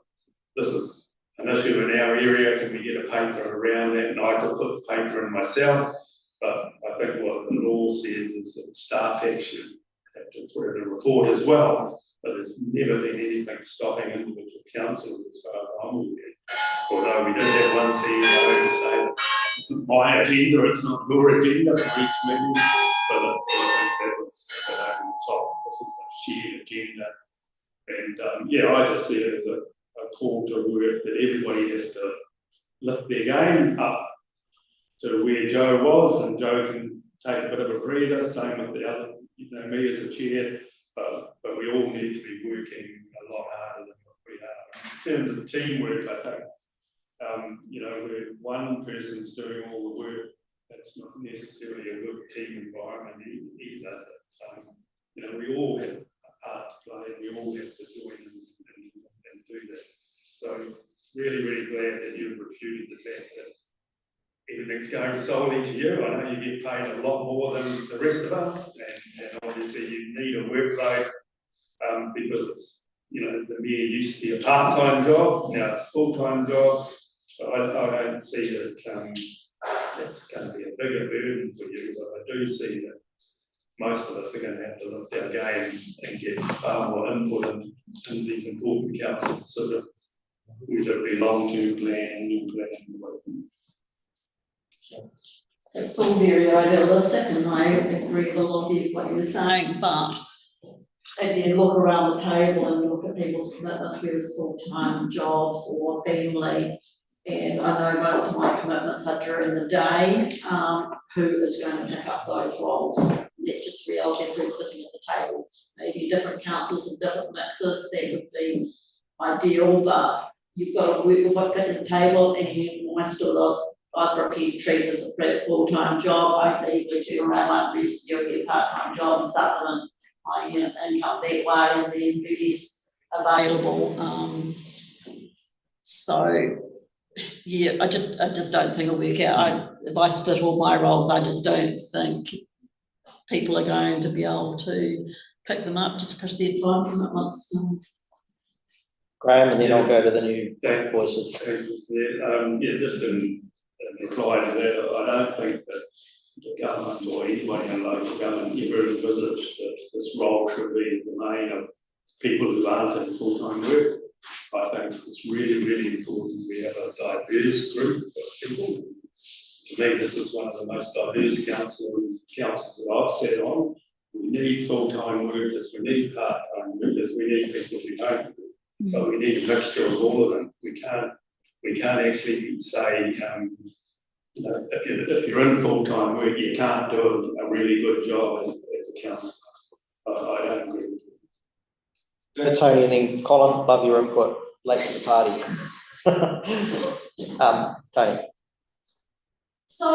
this is an issue in our area, can we get a paper around that? And I could put the paper in myself, but I think what the law says is that staff actually have to put in a report as well, but there's never been anything stopping individual councillors as far as I'm aware. Although we did have one CEO who say, this is my agenda, it's not your agenda for each meeting, but I think that was over the top. This is a shared agenda. And I just see it as a call to work that everybody has to lift their game up to where Jo was, and Jo can take a bit of a breather, same with the other, me as a chair, but we all need to be working a lot harder than what we are. In terms of teamwork, I think, where one person's doing all the work that's not necessarily a good team environment either. So, you know, we all have a part to play, and we all have to join and do that. So really, really glad that you've refuted the fact that everything's going solely to you. I know you get paid a lot more than the rest of us, and obviously you need a workload because it's, you know, the mayor used to be a part-time job, now it's a full-time job. So I don't see that it's going to be a bigger burden for you, but I do see that most of us are going to have to lift our game and get far more input in these important council decisions, whether it be long-term plan, new plan. It's all very idealistic, and I agree with a lot of what you were saying, but if you look around the table and you look at people's commitments, whether it's full-time jobs or family, and I know most of my commitments are during the day, who is going to pick up those roles? That's just reality of who's sitting at the table. Maybe different councils and different mixes, that would be ideal, but you've got to work with what's at the table, and I still ask for a treated as a full-time job. I could easily turn around like rest of your part-time job and supplement my income that way, and then be less available. So yeah, I just don't think it'll work out. If I split all my roles, I just don't think people are going to be able to pick them up just because their time commitments. Graham, and then I'll go to the new voices. Yeah, just in reply to that, I don't think that the government or anybody in local government ever envisaged that this role should be in the domain of people who aren't in full-time work. I think it's really, really important we have a diverse group of people. To me, this is one of the most diverse councils that I've sat on. We need full-time workers, we need part-time workers, we need people who don't, but we need a mixture of all of them. We can't actually say, you know, if you're in full-time work, you can't do a really good job as a councillor. I don't agree with you. Go to Tony and then Colin, love your input, late to the party. Tony. So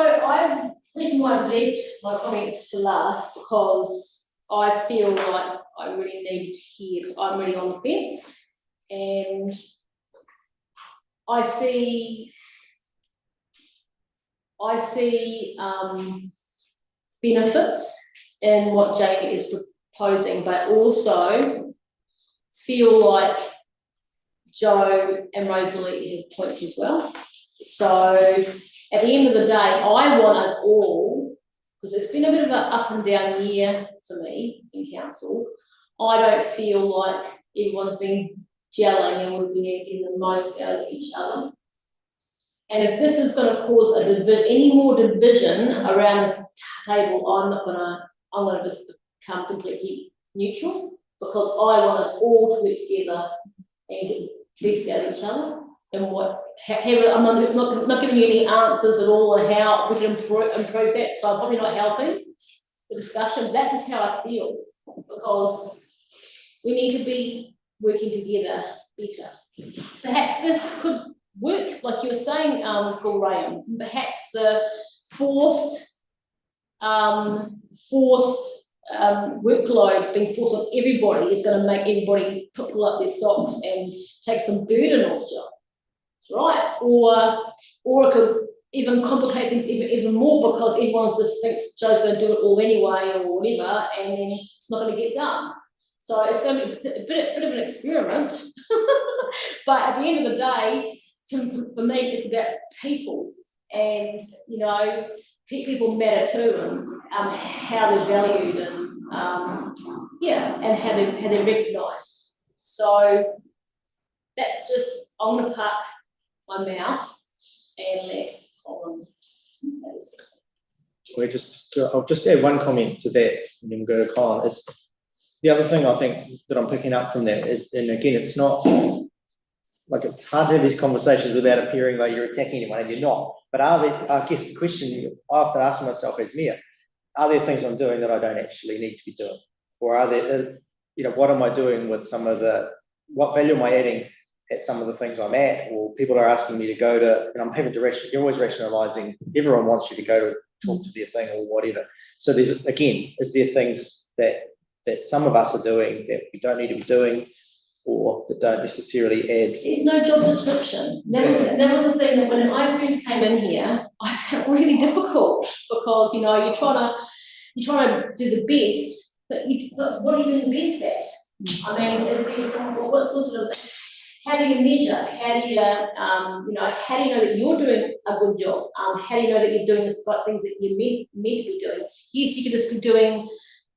the reason why I've left my comments to last, because I feel like I really need to hear it. I'm really on the fence, and I see benefits in what Jamie is proposing, but also feel like Joe and Rosalie have points as well. So at the end of the day, I want us all, because it's been a bit of an up and down year for me in council, I don't feel like everyone's been gelling and we've been getting the most out of each other. And if this is going to cause any more division around this table, I'm going to just become completely neutral, because I want us all to work together and get the best out of each other. And I'm not giving you any answers at all on how we can improve that, so I'm probably not helping the discussion. That's just how I feel, because we need to be working together better. Perhaps this could work, like you were saying, Paul Graham. Perhaps the forced workload being forced on everybody is going to make everybody pull up their socks and take some burden off Joe, right? Or it could even complicate things even more, because everyone just thinks Joe's going to do it all anyway or whatever, and then it's not going to get done. So it's going to be a bit of an experiment. But at the end of the day, for me, it's about people, and you know, people matter too, and how they're valued, and and how they're recognised. So that's just, I'm going to park my mouth and let Colin. I'll just add one comment to that, and then we'll go to Colin. It's the other thing I think that I'm picking up from that is, and again, it's not like, it's hard to have these conversations without appearing like you're attacking anyone, and you're not. But I guess the question I have to ask myself as mayor, are there things I'm doing that I don't actually need to be doing? Or are there, what am I doing with what value am I adding at some of the things I'm at? Or people are asking me to go to, and I'm having to you're always rationalising, everyone wants you to go to talk to their thing or whatever. So there's, again, is there things that some of us are doing that we don't need to be doing, or that don't necessarily add? There's no job description. That was the thing that when I first came in here, I found really difficult, because, you know, you're trying to do the best, but what are you doing the best at? I mean, is there some, what sort of, how do you measure? How do you, how do you know that you're doing a good job? How do you know that you're doing the things that you're meant to be doing? Yes, you could just be doing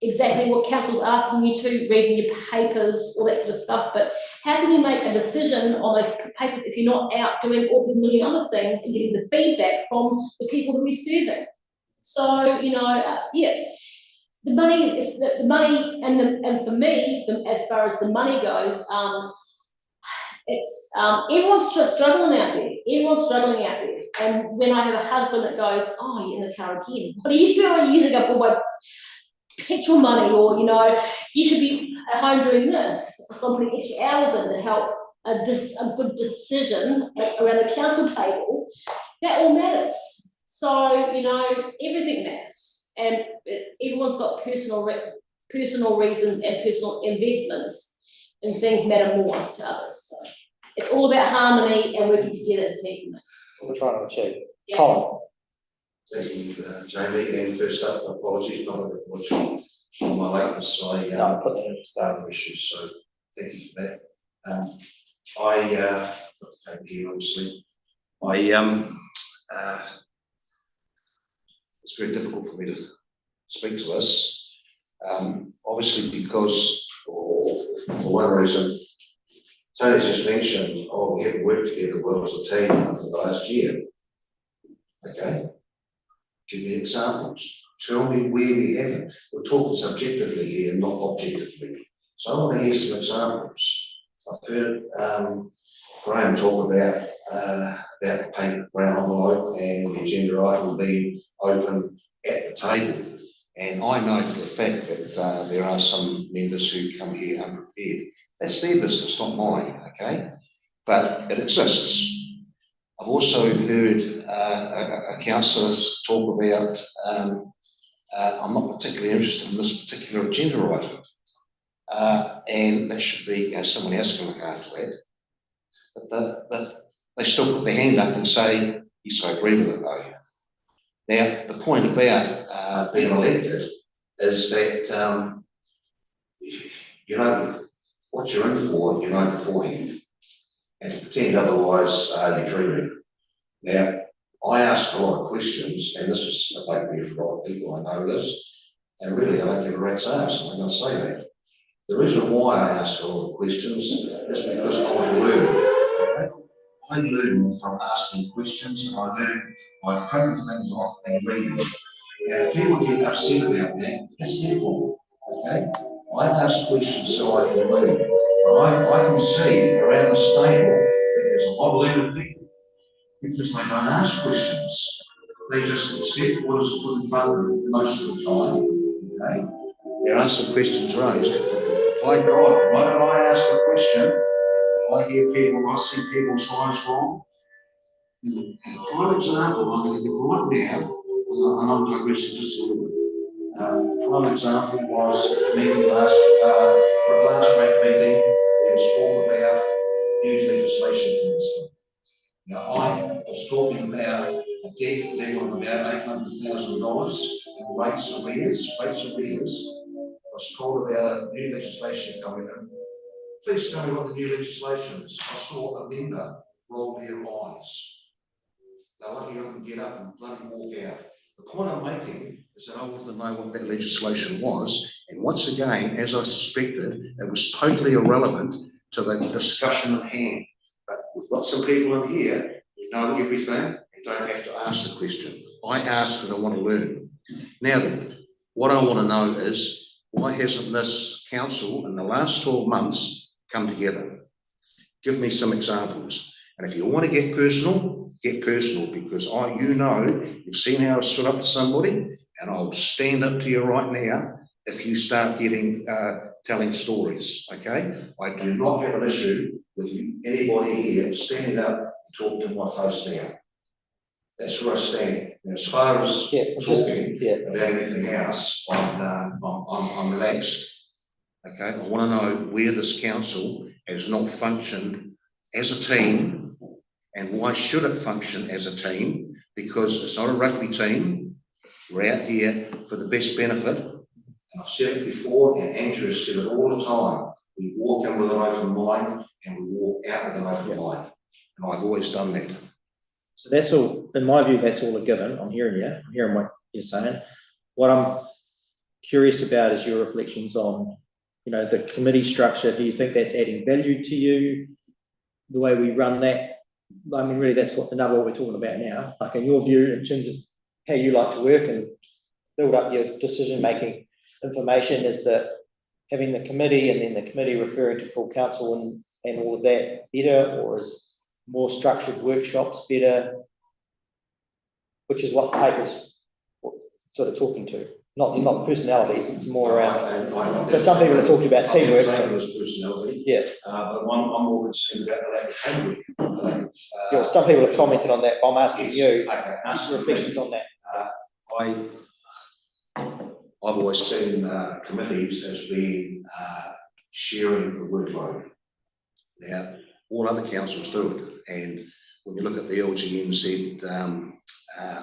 exactly what council's asking you to, reading your papers, all that sort of stuff, but how can you make a decision on those papers if you're not out doing all these million other things and getting the feedback from the people who are serving? So, the money is the money, and for me, as far as the money goes, it's everyone's struggling out there. Everyone's struggling out there. And when I have a husband that goes, "Oh, you're in the car again. What are you doing? You're using up all my petrol money," or, you know, "You should be at home doing this." I'm putting extra hours in to help a good decision around the council table. That all matters. So, you know, everything matters, and everyone's got personal reasons and personal investments, and things matter more to others. So it's all about harmony and working together as a team. What we're trying to achieve. Yeah. Colin. Thank you, Jamie, and first up, apologies, not a watching from my lateness, I Put that in the start. other issues, so thank you for that. Thank you, obviously. It's very difficult for me to speak to this, obviously because, or for one reason, Tony's just mentioned, we haven't worked together well as a team for the last year. Okay. Give me examples. Tell me where we haven't. We're talking subjectively here, not objectively. So I want to hear some examples. I've heard Graham talk about the paper brown envelope and the agenda item being open at the table. And I know for the fact that there are some members who come here unprepared. That's their business, not mine, okay? But it exists. I've also heard a councillor talk about, I'm not particularly interested in this particular agenda item. And that should be, someone else can look after that. But they still put their hand up and say, yes, I agree with it though. Now, the point about being elected is that you know what you're in for, you know beforehand. And to pretend otherwise, you're dreaming. Now, I ask a lot of questions, and this is a bugbear for a lot of people, I know this, and really I don't give a rat's ass, I'm going to say that. The reason why I ask a lot of questions is because I want to learn. Okay? I learn from asking questions, and I learn by printing things off and reading. Now, if people get upset about that, that's their fault. Okay? I ask questions so I can learn. I can see around this table that there's a lot of learned people because they don't ask questions. They just accept what is put in front of them most of the time. Okay? There are some questions raised. My God, the moment I ask a question, I see people's eyes wrong. A prime example I'm going to give right now, and I'm digressing just a little bit. Prime example was a meeting last RAC meeting. There was talk about news legislation for this. Now, I was talking about a debt level of about $800,000 and rates arrears. I was told about a new legislation coming in. Please tell me what the new legislation is. I saw a member roll their eyes. They're lucky I can get up and bloody walk out. The point I'm making is that I wanted to know what that legislation was, and once again, as I suspected, it was totally irrelevant to the discussion at hand. But we've got some people in here who know everything and don't have to ask the question. I ask because I want to learn. Now then, what I want to know is, why hasn't this council in the last 12 months come together? Give me some examples. And if you want to get personal, because you've seen how I stood up to somebody, and I'll stand up to you right now if you start telling stories, okay? I do not have an issue with anybody here standing up and talking to my face now. That's where I stand. And as far as Yeah, talking yeah. about anything else, I'm relaxed. Okay, I want to know where this council has not functioned as a team, and why should it function as a team? Because it's not a rugby team. We're out here for the best benefit. And I've said it before, and Andrew has said it all the time. We walk in with an open mind, and we walk out with an open mind. And I've always done that. So that's all, in my view, that's all a given. I'm hearing you, I'm hearing what you're saying. What I'm curious about is your reflections on, you know, the committee structure. Do you think that's adding value to you, the way we run that? I mean, really, that's what we're talking about now. Like, in your view, in terms of how you like to work and build up your decision-making information, is that having the committee and then the committee referring to full council and all of that better, or is more structured workshops better? Which is what the paper's sort of talking to, not the personalities, it's more around. So some people are talking about teamwork. Personality. Yeah. But I'm more concerned about the lack of teamwork. Yeah, some people have commented on that. I'm asking you, Okay, ask reflections on that. I've always seen committees as being sharing the workload. Now, all other councils do it, and when you look at the LGNZ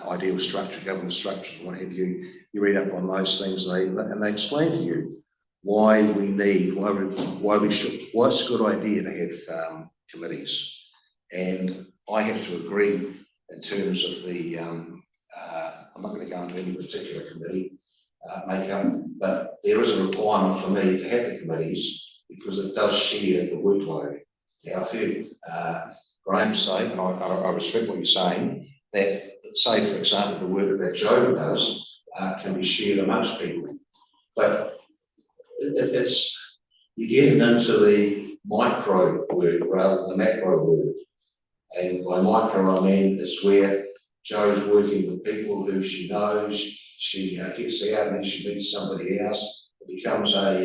ideal structure, governance structure, what have you, you read up on those things, and they explain to you why we need, why we should, why it's a good idea to have committees. And I have to agree in terms of the, I'm not going to go into any particular committee makeup, but there is a requirement for me to have the committees because it does share the workload. Now, I've heard Graham say, and I respect what you're saying, that, say, for example, the work that Joe does can be shared amongst people. But it's, you're getting into the micro work rather than the macro work. And by micro, I mean it's where Joe's working with people who she knows, she gets out and then she meets somebody else. It becomes a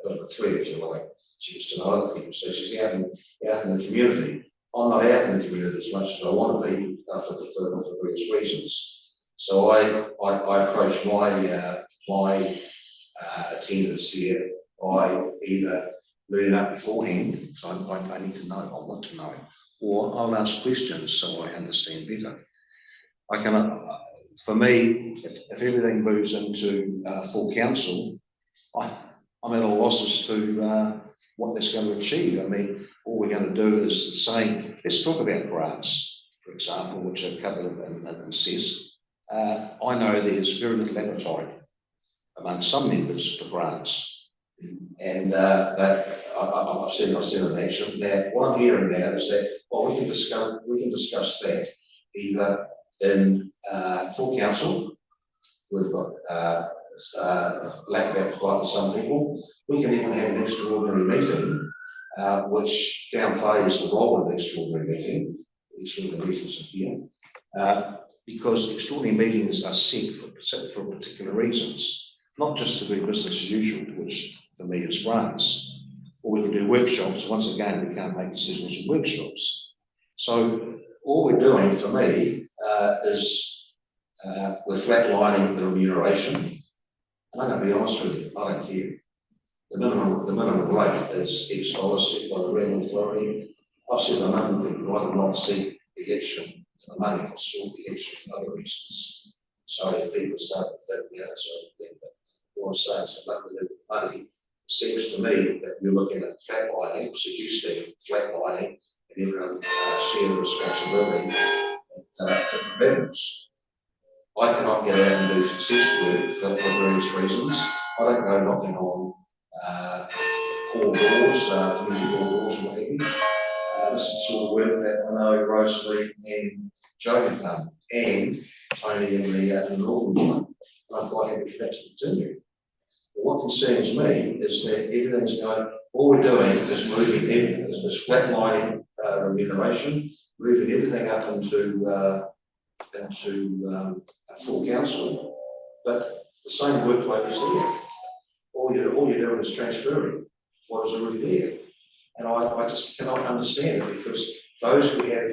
bit of a thread, if you like. She gets to know other people, so she's out in the community. I'm not out in the community as much as I want to be for various reasons. So I approach my attendance here by either learning up beforehand, so I need to know, I want to know, or I'll ask questions so I understand better. I can, for me, if everything moves into full council, I'm at a loss as to what that's going to achieve. I mean, all we're going to do is saying, let's talk about grants, for example, which are covered in CES. I know there's very little appetite among some members for grants, and I've seen an action. Now, what I'm hearing now is that, well, we can discuss that either in full council. We've got lack of appetite for some people. We can even have an extraordinary meeting, which downplays the role of an extraordinary meeting. Extraordinary meetings are here, because extraordinary meetings are set for particular reasons, not just to do business as usual, which for me is grants. Or we can do workshops. Once again, we can't make decisions in workshops. So all we're doing, for me, is we're flatlining the remuneration. I'm going to be honest with you, I don't care. The minimum rate is X dollars set by the Rental Authority. I've said a number of people rather not seek election for the money, I'll seek the election for other reasons. So if people start to think the other side of the thing, but what I'm saying is nothing to do with money. It seems to me that you're looking at flatlining, suggesting flatlining, and everyone share the responsibility at different levels. I cannot get out and do success work for various reasons. I don't go knocking on hall doors, community hall doors, or whatever. This is the sort of work that I know Rosalie and Joe have done, and Tony in the Northern one. I'm quite happy for that to continue. But what concerns me is that everything's going, all we're doing is moving everything, is flatlining remuneration, moving everything up into full council, but the same workload is there. All you're doing is transferring what is already there. And I just cannot understand it, because those who have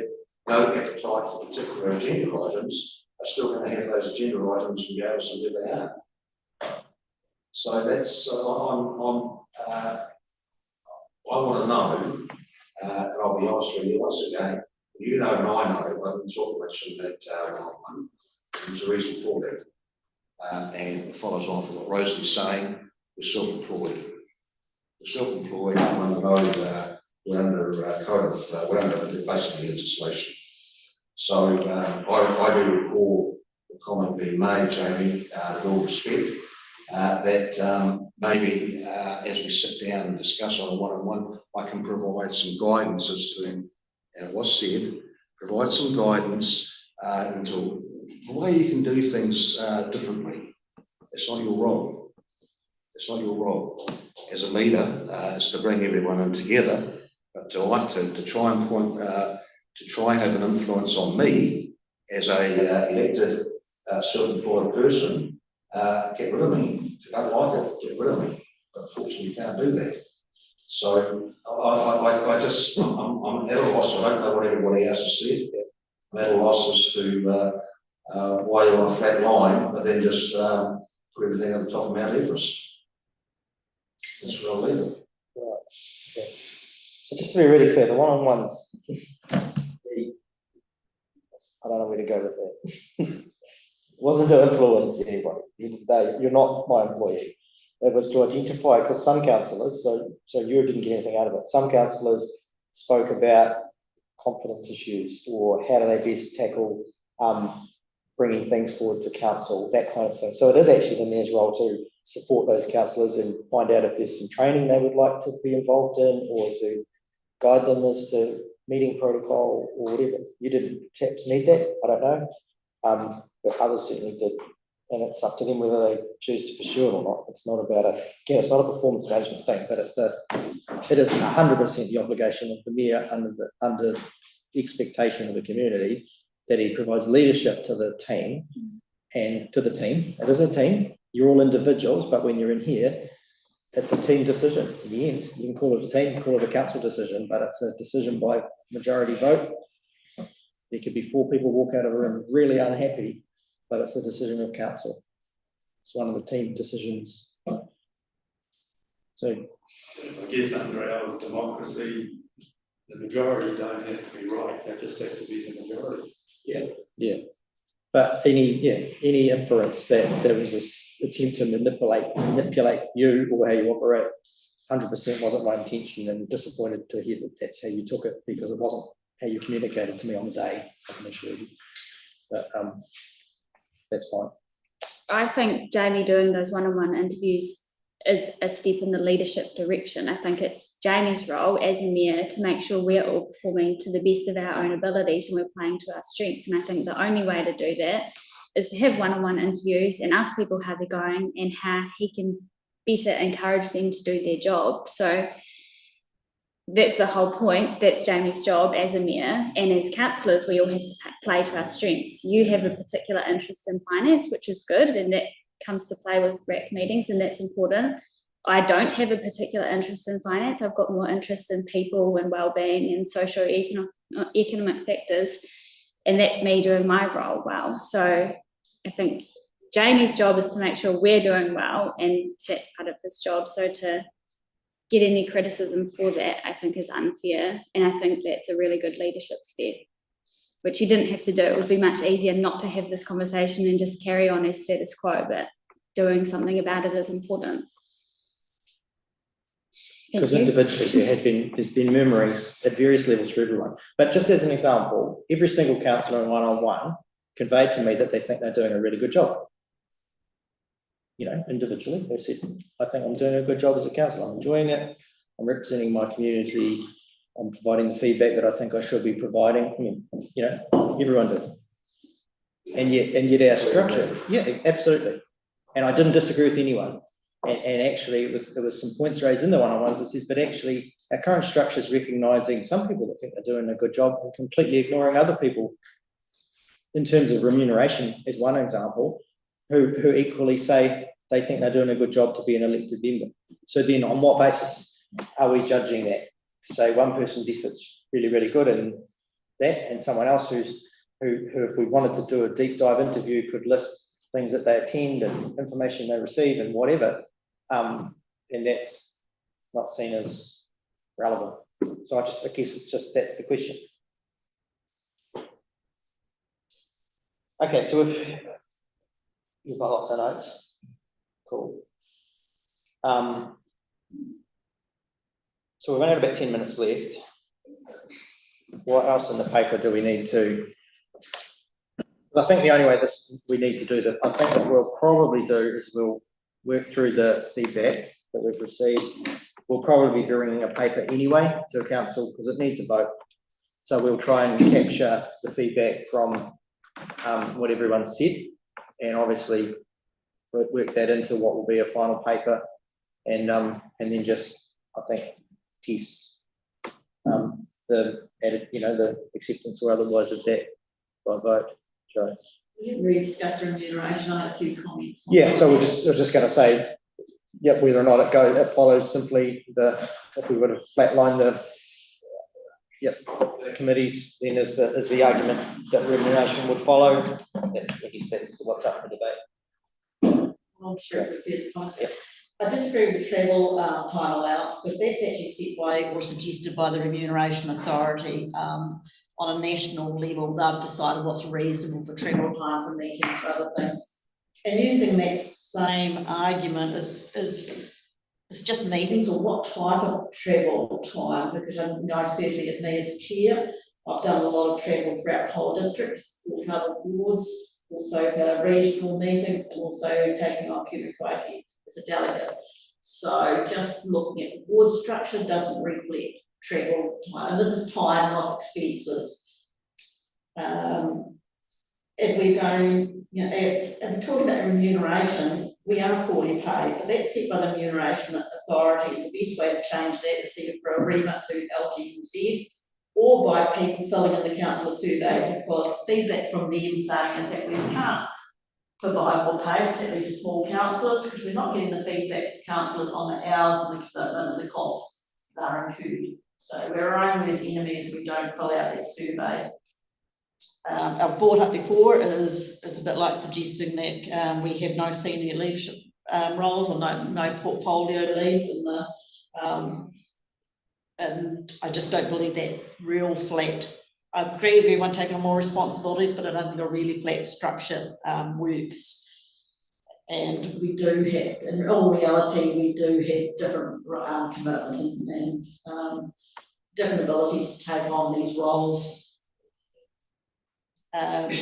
no appetite for particular agenda items still going to have those agenda items regardless of where they are. So that's, I want to know, and I'll be honest with you once again, you know and I know, I didn't talk much in that one. There's a reason for that. And it follows on from what Rosalie's saying, we're self-employed. We're self-employed, we're under code of, we're under basically legislation. So I do recall the comment being made, Jamie, with all respect, that maybe as we sit down and discuss on a one-on-one, I can provide some guidance as to, and it was said, provide some guidance into the way you can do things differently. It's not your role. It's not your role. As a leader, it's to bring everyone in together, but to try and point, to try and have an influence on me as a elected self-employed person, get rid of me. If you don't like it, get rid of me. But unfortunately, you can't do that. So I'm at a loss. I don't know what everybody else has said. I'm at a loss as to why you're on a flat line, but then just put everything at the top of Mount Everest. That's where I'll leave it. Right. Okay. So just to be really clear, the one-on-ones, I don't know where to go with that. Wasn't to influence anybody. At the end of the day, you're not my employee. It was to identify, because some councillors, so you didn't get anything out of it, some councillors spoke about confidence issues or how do they best tackle bringing things forward to council, that kind of thing. So it is actually the mayor's role to support those councillors and find out if there's some training they would like to be involved in, or to guide them as to meeting protocol or whatever. You didn't perhaps need that, I don't know, but others certainly did. And it's up to them whether they choose to pursue it or not. It's not about again, it's not a performance management thing, but it is 100% the obligation of the mayor under the expectation of the community that he provides leadership to the team and to the team. It is a team. You're all individuals, but when you're in here, it's a team decision. In the end, you can call it a team, call it a council decision, but it's a decision by majority vote. There could be 4 people walk out of a room really unhappy, but it's the decision of council. It's one of the team decisions. So I guess under our democracy, the majority don't have to be right, they just have to be the majority. Yeah. But any inference that there was this attempt to manipulate you or how you operate, 100% wasn't my intention, and disappointed to hear that that's how you took it, because it wasn't how you communicated to me on the day, I can assure you. But that's fine. I think Jamie doing those one-on-one interviews is a step in the leadership direction. I think it's Jamie's role as a mayor to make sure we're all performing to the best of our own abilities and we're playing to our strengths. And I think the only way to do that is to have one-on-one interviews and ask people how they're going and how he can better encourage them to do their job. So that's the whole point. That's Jamie's job as a mayor, and as councillors we all have to play to our strengths. You have a particular interest in finance, which is good, and that comes to play with RAC meetings, and that's important. I don't have a particular interest in finance. I've got more interest in people and well-being and socio-economic factors, and that's me doing my role well. So I think Jamie's job is to make sure we're doing well, and that's part of his job. So to get any criticism for that, I think, is unfair, and I think that's a really good leadership step, which you didn't have to do. It would be much easier not to have this conversation and just carry on as status quo, but doing something about it is important. Because individually there's been murmurings at various levels for everyone. But just as an example, every single councillor in one-on-one conveyed to me that they think they're doing a really good job. You know, individually, they said, I think I'm doing a good job as a councillor. I'm enjoying it. I'm representing my community. I'm providing the feedback that I think I should be providing. I mean, you know, everyone did. And yet our structure, yeah, absolutely. And I didn't disagree with anyone. And actually there was some points raised in the one-on-ones that says, but actually our current structure is recognising some people that think they're doing a good job and completely ignoring other people in terms of remuneration, as one example, who equally say they think they're doing a good job to be an elected member. So then on what basis are we judging that? Say one person's effort's really, really good and that, and someone else who's who if we wanted to do a deep dive interview, could list things that they attend and information they receive and whatever, and that's not seen as relevant. So I guess it's just, that's the question. Okay, so if you've got lots of notes, cool. So we've only got about 10 minutes left. What else in the paper do we need to? I think the only way we need to do that, I think what we'll probably do is we'll work through the feedback that we've received. We'll probably be bringing a paper anyway to council because it needs a vote. So we'll try and capture the feedback from what everyone said, and obviously work that into what will be a final paper, and then just, I think, test the added, the acceptance or otherwise of that by vote. Joe. We haven't really discussed remuneration. I had a few comments. Yeah, so we're just going to say, yep, whether or not it follows simply if we would have flatlined the committees, then is the argument that remuneration would follow. That's what's up for debate. I'm sure it would be I disagree with the travel time allowance, because that's actually set by or suggested by the Remuneration Authority. On a national level, they've decided what's reasonable for travel time for meetings, for other things. And using that same argument is just meetings, or what type of travel time, because I certainly at me as chair, I've done a lot of travel throughout the whole district, for other boards, also for regional meetings, and also taking on Pukekohe as a delegate. So just looking at the board structure doesn't reflect travel time, and this is time, not expenses. If we're going, if we're talking about remuneration, we are poorly paid, but that's set by the Remuneration Authority. The best way to change that is either for a remit to LGMZ or by people filling in the council survey, because feedback from them saying is that we can't provide more pay, particularly to small councillors, because we're not getting the feedback from councillors on the hours and the commitment and the costs that are incurred. So we're our own worst enemies if we don't fill out that survey. I've brought up before is a bit like suggesting that we have no senior leadership roles, or no portfolio leads in the and I just don't believe that real flat. I agree with everyone taking on more responsibilities, but I don't think a really flat structure works. And we do have, in all reality, we do have different commitments and different abilities to take on these roles. I've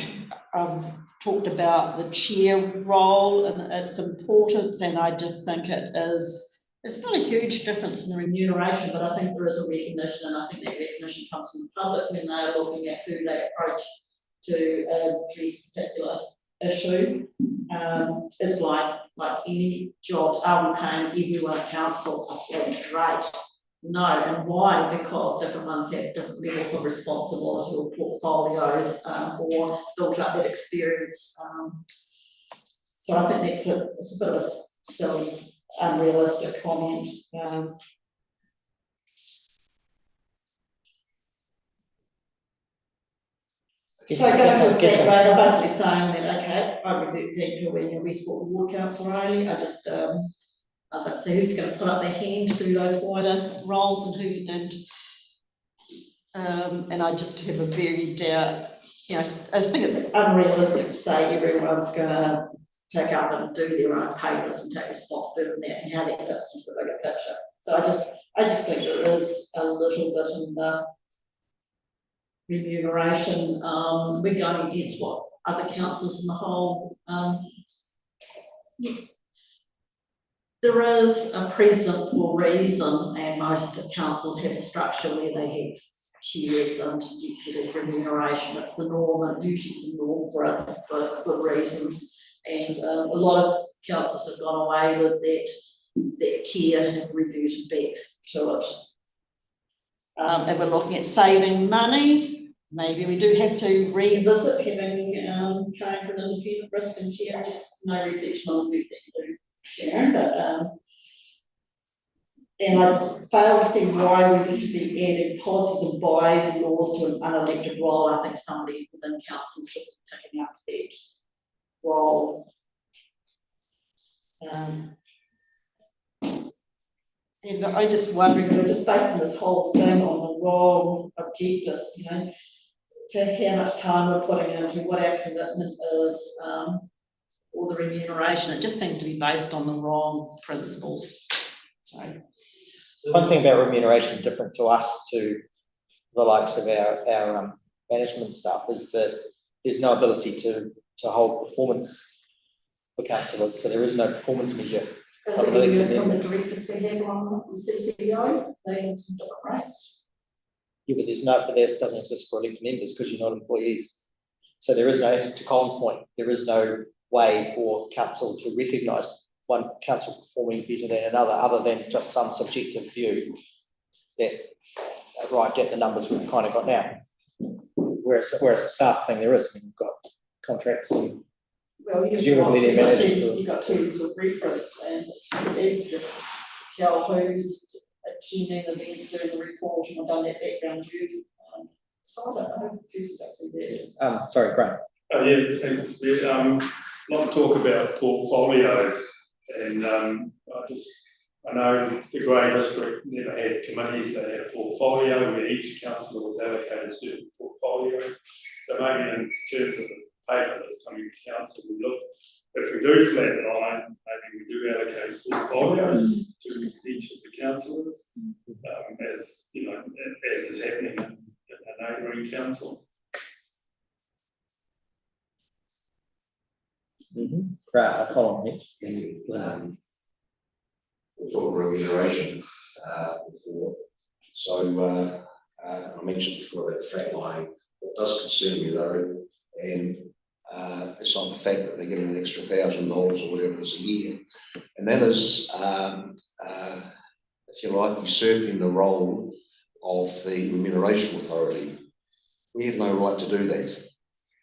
talked about the chair role and its importance, and I just think it's not a huge difference in the remuneration, but I think there is a recognition, and I think that recognition comes from the public when they're looking at who they approach to address a particular issue. It's like any jobs, are we paying everyone at council a flat rate? No, and why? Because different ones have different levels of responsibility or portfolios or built up that experience. So I think it's a bit of a silly, unrealistic comment. So going to the flat rate, I'm basically saying that, okay, I revert back to when your Westport Ward Council only. I just I'd like to see who's going to put up their hand to do those wider roles and I just have a very doubt, I think it's unrealistic to say everyone's going to pick up and do their own papers and take responsibility for that and how that fits into the bigger picture. So I just think there is a little bit in the remuneration. We're going against what other councils in the whole. There is a precedent for reason, and most councils have a structure where they have chairs and deputy remuneration. It's the norm, and usually it's a norm for good reasons. And a lot of councils have gone away with that tier and have reverted back to it. If we're looking at saving money, maybe we do have to revisit having paying for an independent risk and chair. Just no reflection on who that do, Sharon, but And I fail to see why we need to be adding policies and by laws to an unelected role. I think somebody within council should be picking up that role. And I just wondering, we're just basing this whole thing on the wrong objectives, you know, to how much time we're putting into what our commitment is, or the remuneration. It just seemed to be based on the wrong principles. So, One thing about remuneration different to us to the likes of our management staff is that there's no ability to hold performance for councillors, so there is no performance measure. Is it when you from the directors we have on the CCO, they have some different rates? Yeah, but that doesn't exist for elected members because you're not employees. So there is no, to Colin's point, there is no way for council to recognise one council performing better than another, other than just some subjective view that arrived at the numbers we've kind of got now. Whereas the staff thing there is, we've got contracts and Well, presumably you've got terms of reference, and it's easy to tell who's attending the events, doing the reporting, or done that background duty. So I don't know, who's actually there. Sorry, Graham. Oh, yeah, thanks. Yeah, a lot of talk about portfolios, and I know the Grey District never had committees, they had a portfolio where each councillor was allocated certain portfolios. So maybe in terms of the paper that's coming to council, we look, if we do flatline, maybe we do allocate portfolios to each of the councillors, as you know, as is happening in a neighbouring council. Colin next. We're talking remuneration before. So I mentioned before about the flat line. What does concern me though, and it's not the fact that they're getting an extra $1,000 or whatever it is a year, and that is, if you like, usurping the role of the remuneration authority. We have no right to do that.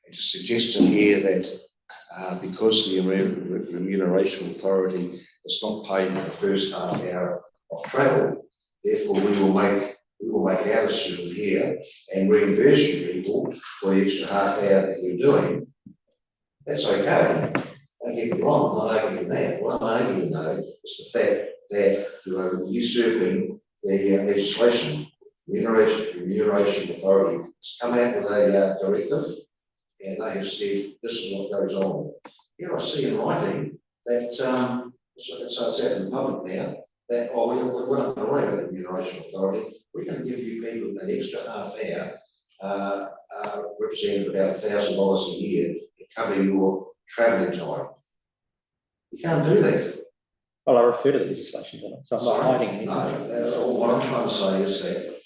And to suggest in here that because the remuneration authority is not paid for the first half hour of travel, therefore we will make our decision here and reimburse you people for the extra half hour that you're doing. That's okay. Don't get me wrong, I'm not arguing that. What I'm arguing though is the fact that you are usurping the legislation. Remuneration authority has come out with a directive, and they have said this is what goes on. Here I see in writing that so it's out in the public now that we're not going to worry about the remuneration authority. We're going to give you people an extra half hour, representing about $1,000 a year to cover your travelling time. You can't do that. Well, I refer to the legislation, don't I? So I'm not hiding anything. No, what I'm trying to say is that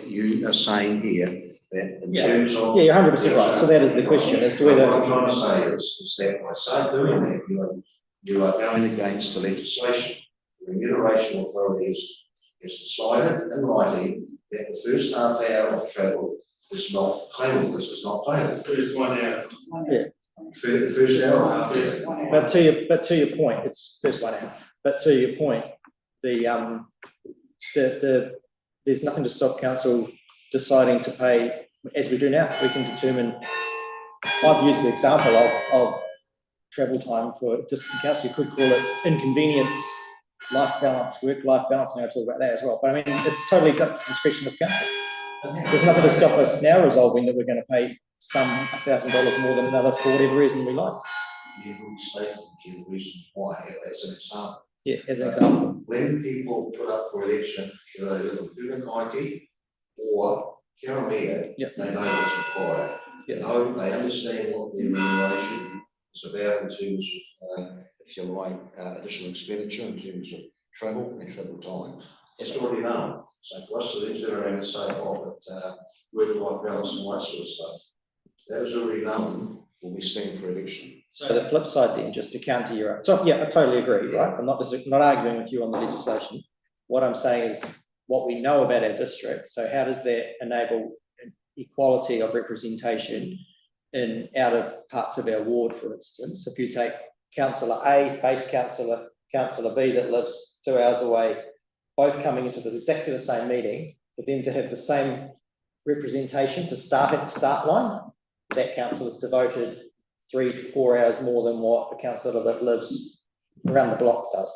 you are saying here that in terms of... Yeah, you're 100% right. So that is the question as to whether... What I'm trying to say is that by doing that, you are going against the legislation. The remuneration authority has decided in writing that the first half hour of travel is not claimable. This is not claimable. First 1 hour. Yeah. The first hour and a half. But to your point, it's first 1 hour. But to your point, the there's nothing to stop council deciding to pay as we do now. We can determine. I've used the example of travel time for distant council. You could call it inconvenience, life balance, work-life balance. Now I talk about that as well. But I mean, it's totally got the discretion of council. There's nothing to stop us now resolving that we're going to pay some $1,000 more than another for whatever reason we like. You've stated the reason why. That's an example. Yeah, as an example. When people put up for election, whether they live in Pukakaiki or Karamea, they know what's required. You know, they understand what their remuneration is about in terms of, if you like, additional expenditure in terms of travel and travel time. It's already known. So for us to then turn around and say, oh, but work-life balance and all that sort of stuff, that is already known when we stand for election. So the flip side then, just to counter your own. So yeah, I totally agree, right? I'm not arguing with you on the legislation. What I'm saying is what we know about our district. So how does that enable equality of representation in outer parts of our ward, for instance? If you take Councillor A, base councillor, Councillor B that lives 2 hours away, both coming into exactly the same meeting, for them to have the same representation to start at the start line, that councillor is devoted 3 to 4 hours more than what a councillor that lives around the block does.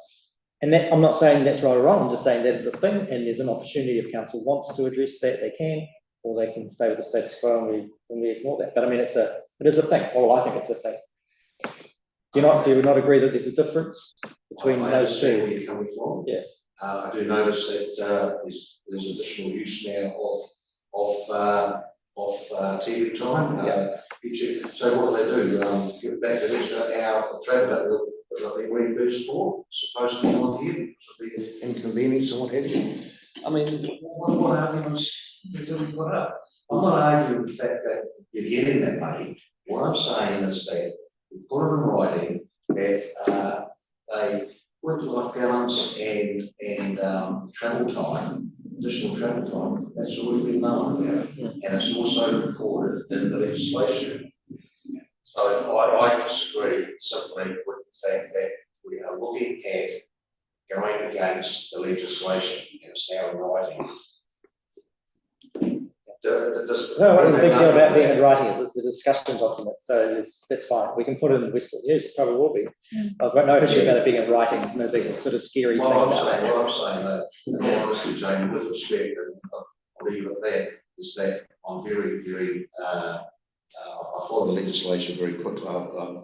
And that, I'm not saying that's right or wrong, I'm just saying that is a thing, and there's an opportunity if council wants to address that, they can, or they can stay with the status quo and we ignore that. But I mean, it is a thing. Well, I think it's a thing. Do you not agree that there's a difference between those two? I understand where you're coming from. Yeah. I do notice that there's additional use now of TV time. YouTube. So what do? Give back an extra hour of travel that they'll be reimbursed for, supposed to be on here because of the inconvenience and what have you. I mean, what arguments do we put up? I'm not arguing the fact that you're getting that money. What I'm saying is that we've put it in writing that they work-life balance and travel time, additional travel time, that's already been known about, and it's also recorded in the legislation. So I disagree simply with the fact that we are looking at going against the legislation and it's now in writing. No, the big deal about being in writing is it's a discussion document, so that's fine. We can put it in the Westwood News, it probably will be. I've got no issue about it being in writing, it's no big sort of scary thing. What I'm saying that, and honestly, Jamie, with respect, and I'll leave it at that, is that I'm very, very, I follow the legislation very quickly,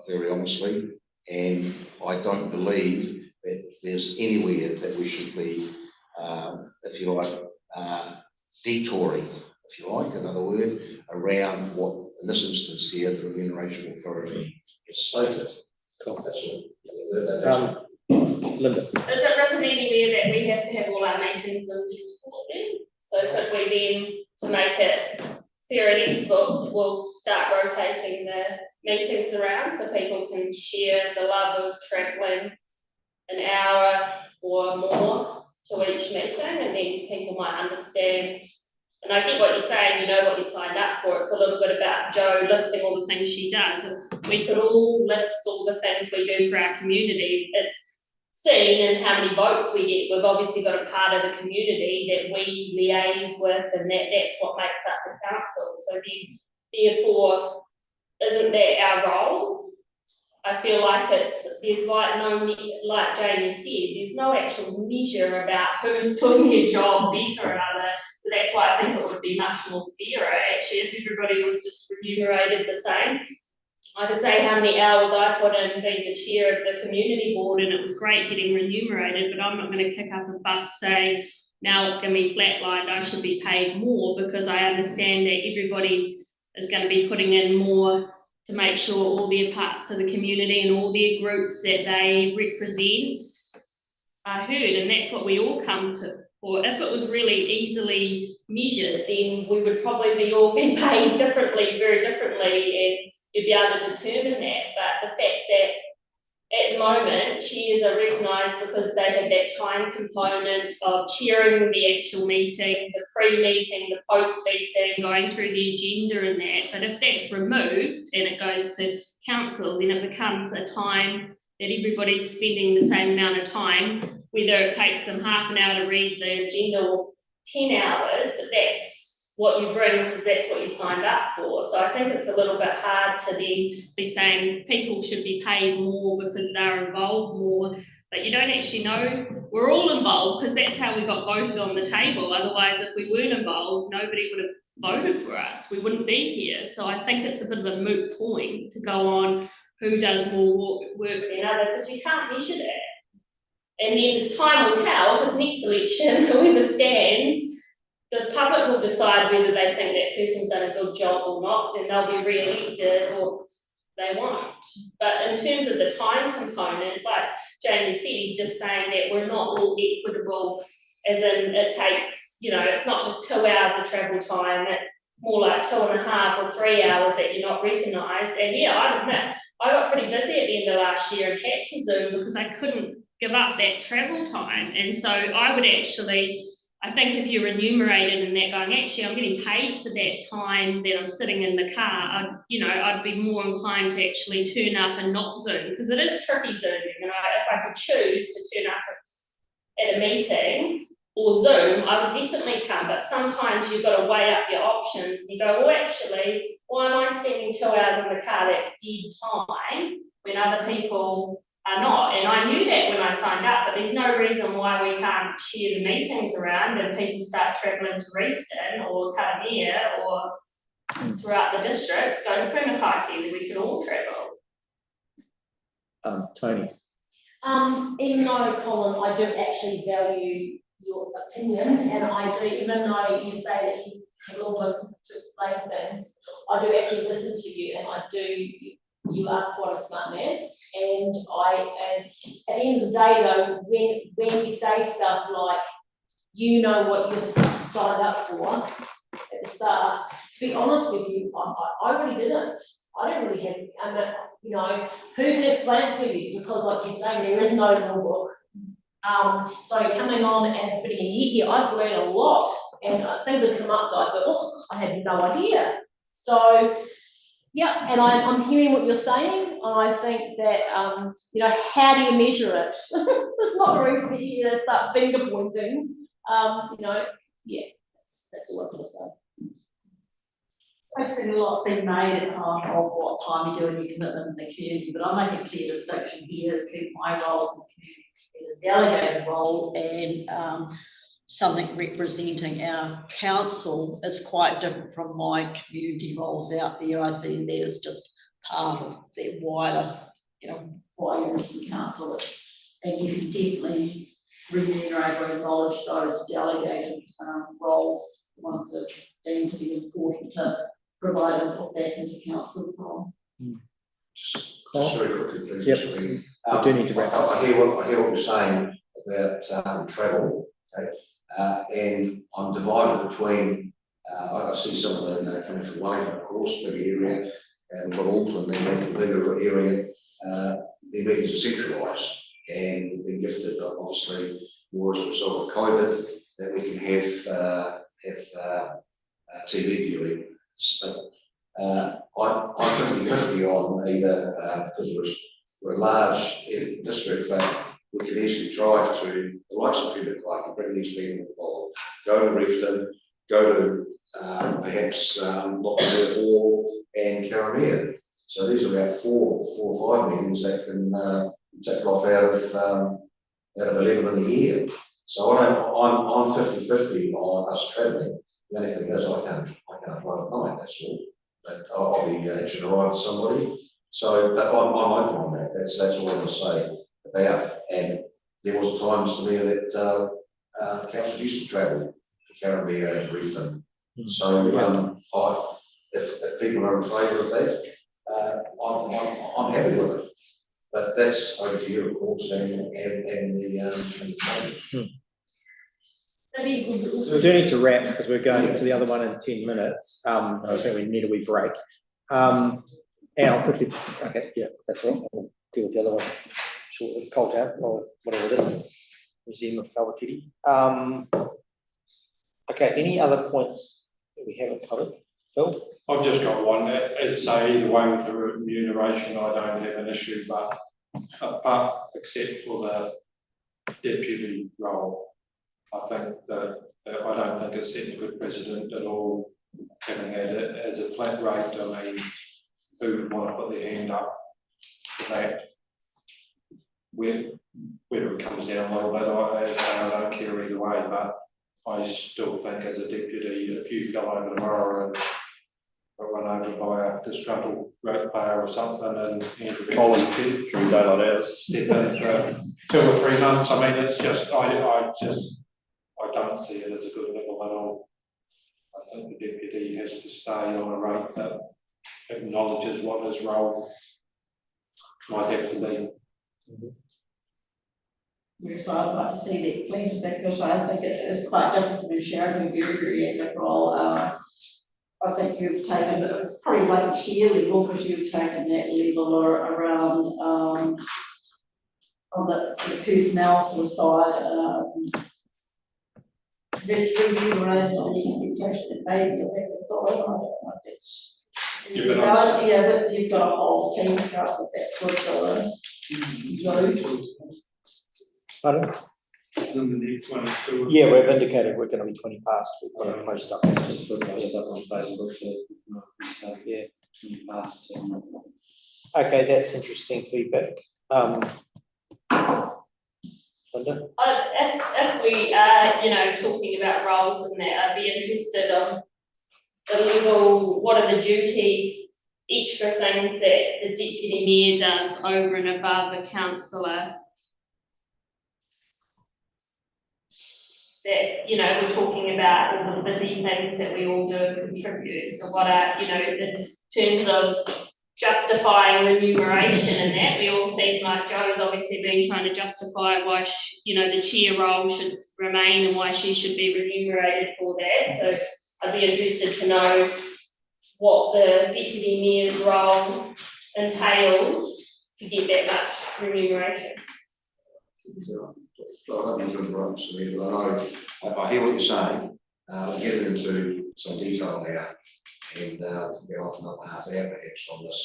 very honestly, and I don't believe that there's anywhere that we should be, if you like, detouring, if you like, another word, around what, in this instance here, the Remuneration Authority has stated. Cool. That's all. Linda. Is it written anywhere that we have to have all our meetings in Westport then? So could we then, to make it fair and equal, we'll start rotating the meetings around so people can share the love of travelling an hour or more to each meeting, and then people might understand. And I get what you're saying, you know what you signed up for. It's a little bit about Jo listing all the things she does. And we could all list all the things we do for our community. It's seen in how many votes we get. We've obviously got a part of the community that we liaise with, and that's what makes up the council. So therefore, isn't that our role? I feel like there's like like Jamie said, there's no actual measure about who's doing their job better or other. So that's why I think it would be much more fairer actually if everybody was just remunerated the same. I could say how many hours I put in being the chair of the community board, and it was great getting remunerated, but I'm not going to kick up a fuss saying now it's going to be flatlined, I should be paid more, because I understand that everybody is going to be putting in more to make sure all their parts of the community and all their groups that they represent are heard, and that's what we all come to for. If it was really easily measured, then we would probably all be paid differently, very differently, and you'd be able to determine that. But the fact that at the moment chairs are recognised because they have that time component of chairing the actual meeting, the pre-meeting, the post-meeting, going through the agenda and that. But if that's removed and it goes to council, then it becomes a time that everybody's spending the same amount of time, whether it takes them half an hour to read the agenda or 10 hours, but that's what you bring because that's what you signed up for. So I think it's a little bit hard to then be saying people should be paid more because they're involved more, but you don't actually know. We're all involved because that's how we got voted on the table. Otherwise, if we weren't involved, nobody would have voted for us. We wouldn't be here. So I think it's a bit of a moot point to go on who does more work than other, because you can't measure that. And then time will tell, because next election, whoever stands, the public will decide whether they think that person's done a good job or not, then they'll be re-elected or they won't. But in terms of the time component, like Jamie said, he's just saying that we're not all equitable, as in it takes, you know, it's not just 2 hours of travel time, it's more like 2.5 or 3 hours that you're not recognised. And yeah, I admit, I got pretty busy at the end of last year and had to Zoom because I couldn't give up that travel time. And so I would actually, I think if you're remunerated and that going, actually, I'm getting paid for that time that I'm sitting in the car, I'd be more inclined to actually turn up and not Zoom, because it is tricky Zooming. And if I could choose to turn up at a meeting or Zoom, I would definitely come, but sometimes you've got to weigh up your options and you go, well, actually, why am I spending 2 hours in the car? That's dead time when other people are not. And I knew that when I signed up, but there's no reason why we can't share the meetings around and people start travelling to Reefton or Karamea or throughout the districts, go to Punapaki, then we could all travel. Tony. Even though, Colin, I do actually value your opinion, and I do, even though you say that you have a little bit to explain things, I do actually listen to you, and you are quite a smart man. And at the end of the day, though, when you say stuff like, you know what you're signed up for at the start, to be honest with you, I really didn't. I don't really have, you know, who can explain it to you? Because like you're saying, there is no rule book. So coming on and spending a year here, I've learned a lot, and things have come up that I thought, oh, I had no idea. So, yeah, and I'm hearing what you're saying, and I think that, you know, how do you measure it? It's not very for you to start finger pointing. You know, yeah, that's all I've got to say. I've seen a lot being made of what time you're doing your commitment in the community, but I make a clear distinction here between my roles in the community as a delegated role and something representing our council is quite different from my community roles out there. I see that as just part of their wider, you know, wider the council is. And you can definitely remunerate or acknowledge those delegated roles, ones that are deemed to be important to provide input back into council. Just very quickly, please. Yep. Mr. Lee. We do need to wrap up. I hear what you're saying about travel, okay? And I'm divided between, I see some of the, coming from Wellington, of course, big area, and we've got Auckland, and then the bigger area, their meetings are centralised, and we've been gifted, obviously, more as a result of COVID, that we can have TV viewing. But I'm 50-50 on either, because we're a large district, but we can easily drive to the likes of Punapaki and bring these people involved, go to Reefton, go to perhaps Lockyer Hall and Karamea. So these are about four or five meetings that can take off out of 11 in a year. So I'm 50-50 on us travelling. The only thing is I can't ride at night, that's all. But I'll be hitching a ride with somebody. So but I'm open on that. That's all I'm going to say about. And there was times to me that council used to travel to Karamea and Reefton. So if people are in favour of that, I'm happy with it. But that's over to you, of course, and the So we do need to wrap because we're going to the other one in 10 minutes. I think we need a wee break. And I'll quickly, okay, yeah, that's right. I'll deal with the other one shortly, Cold Town or whatever it is, Museum of Kawatiri. Okay, any other points that we haven't covered? Phil? I've just got one. As I say, either way with the remuneration, I don't have an issue, but apart, except for the deputy role, I think that I don't think it's setting a good precedent at all, having that as a flat rate. I mean, who would want to put their hand up for that? Whether it comes down a little bit, I don't care either way, but I still think as a deputy, if you fell over tomorrow and got run over by a disgruntled ratepayer or something and Colin, during daylight hours. Step in for 2 or 3 months, I mean, it's just, I don't see it as a good level at all. I think the deputy has to stay on a rate that acknowledges what his role might have to be. Yes, I'd like to see that cleaned because I think it is quite different from Sharon, who very, very active role. I think you've taken probably like a sheer level because you've taken that level around on the personnel sort of side. Remunerated on the expectation that maybe you'll have to follow. I don't know if it's but you've got a whole team across that's good. Pardon? and the next one is 2. Yeah, we've indicated we're gonna be 20 past, we're gonna post up, Just put my stuff on Facebook to, stuff, yeah. 20 past. Okay, that's interesting feedback. Linda? If we are, you know, talking about roles and that, I'd be interested on the level, what are the duties, extra things that the deputy mayor does over and above a councillor. That, you know, we're talking about all the busy things that we all do and contribute, so what are, you know, in terms of justifying remuneration and that, we all seem like Jo's obviously been trying to justify why, you know, the chair role should remain and why she should be remunerated for that, so I'd be interested to know what the deputy mayor's role entails to get that much remuneration. So I don't mean to interrupt, Samir, but I hear what you're saying. We'll get into some detail now, and be off another half hour perhaps on this.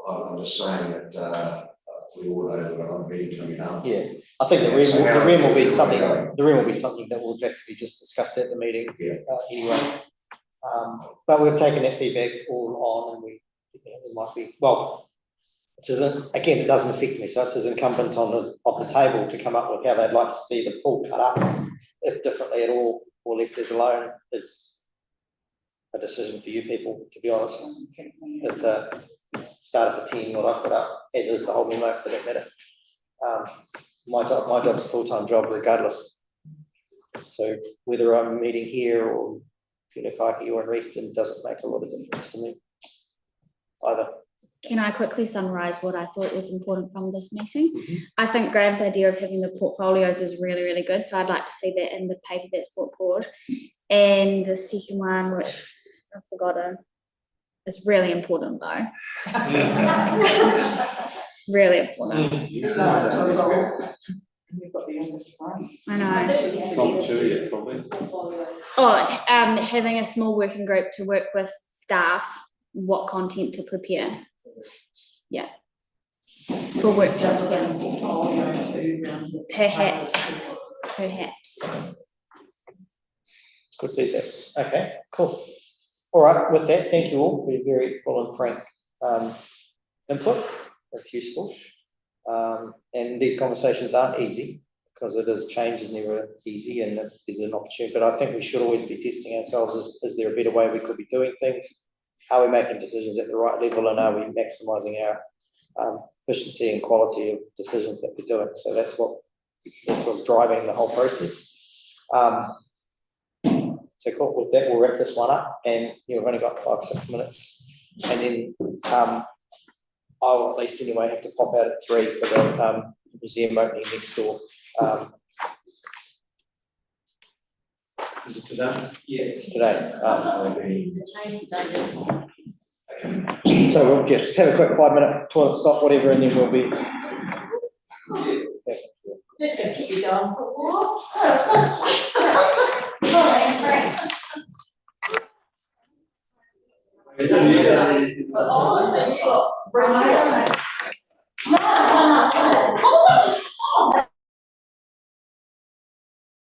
I'm just saying that we all know we've got another meeting coming up. Yeah, I think the REM will be something, that we'll definitely just discuss at the meeting, anyway. But we've taken that feedback all on, and we, you know, it might be, well, it isn't, again, it doesn't affect me, so it's as incumbent on us, of the table to come up with how they'd like to see the pool cut up, if differently at all, or left as alone, is a decision for you people, to be honest. It's a start of a team, what I put up, as is the whole memo for that matter. My job's a full-time job regardless. So whether I'm meeting here or Punakaiki or in Reefton doesn't make a lot of difference to me either. Can I quickly summarise what I thought was important from this meeting? I think Graham's idea of having the portfolios is really, really good. So I'd like to see that in the paper that's brought forward. And the second one, which I've forgotten, is really important though. Really important. You've got the youngest one. I know. Not 2 yet, probably. Oh, having a small working group to work with staff, what content to prepare. Yeah. For workshops, yeah. Perhaps. It's good feedback. Okay, cool. All right, with that, thank you all for your very full and frank input. That's useful. And these conversations aren't easy, because it is, change is never easy, and there's an opportunity, but I think we should always be testing ourselves. Is there a better way we could be doing things? Are we making decisions at the right level, and are we maximising our efficiency and quality of decisions that we're doing? So that's what's driving the whole process. So cool. With that, we'll wrap this one up, and you've only got 5 or 6 minutes, and then I'll at least anyway have to pop out at 3 for the museum opening next door. Is it today? Yeah, it's today. Change the Okay. So we'll just have a quick 5-minute toilet stop, whatever, and then we'll be. This is going to keep you going for a while. Oh,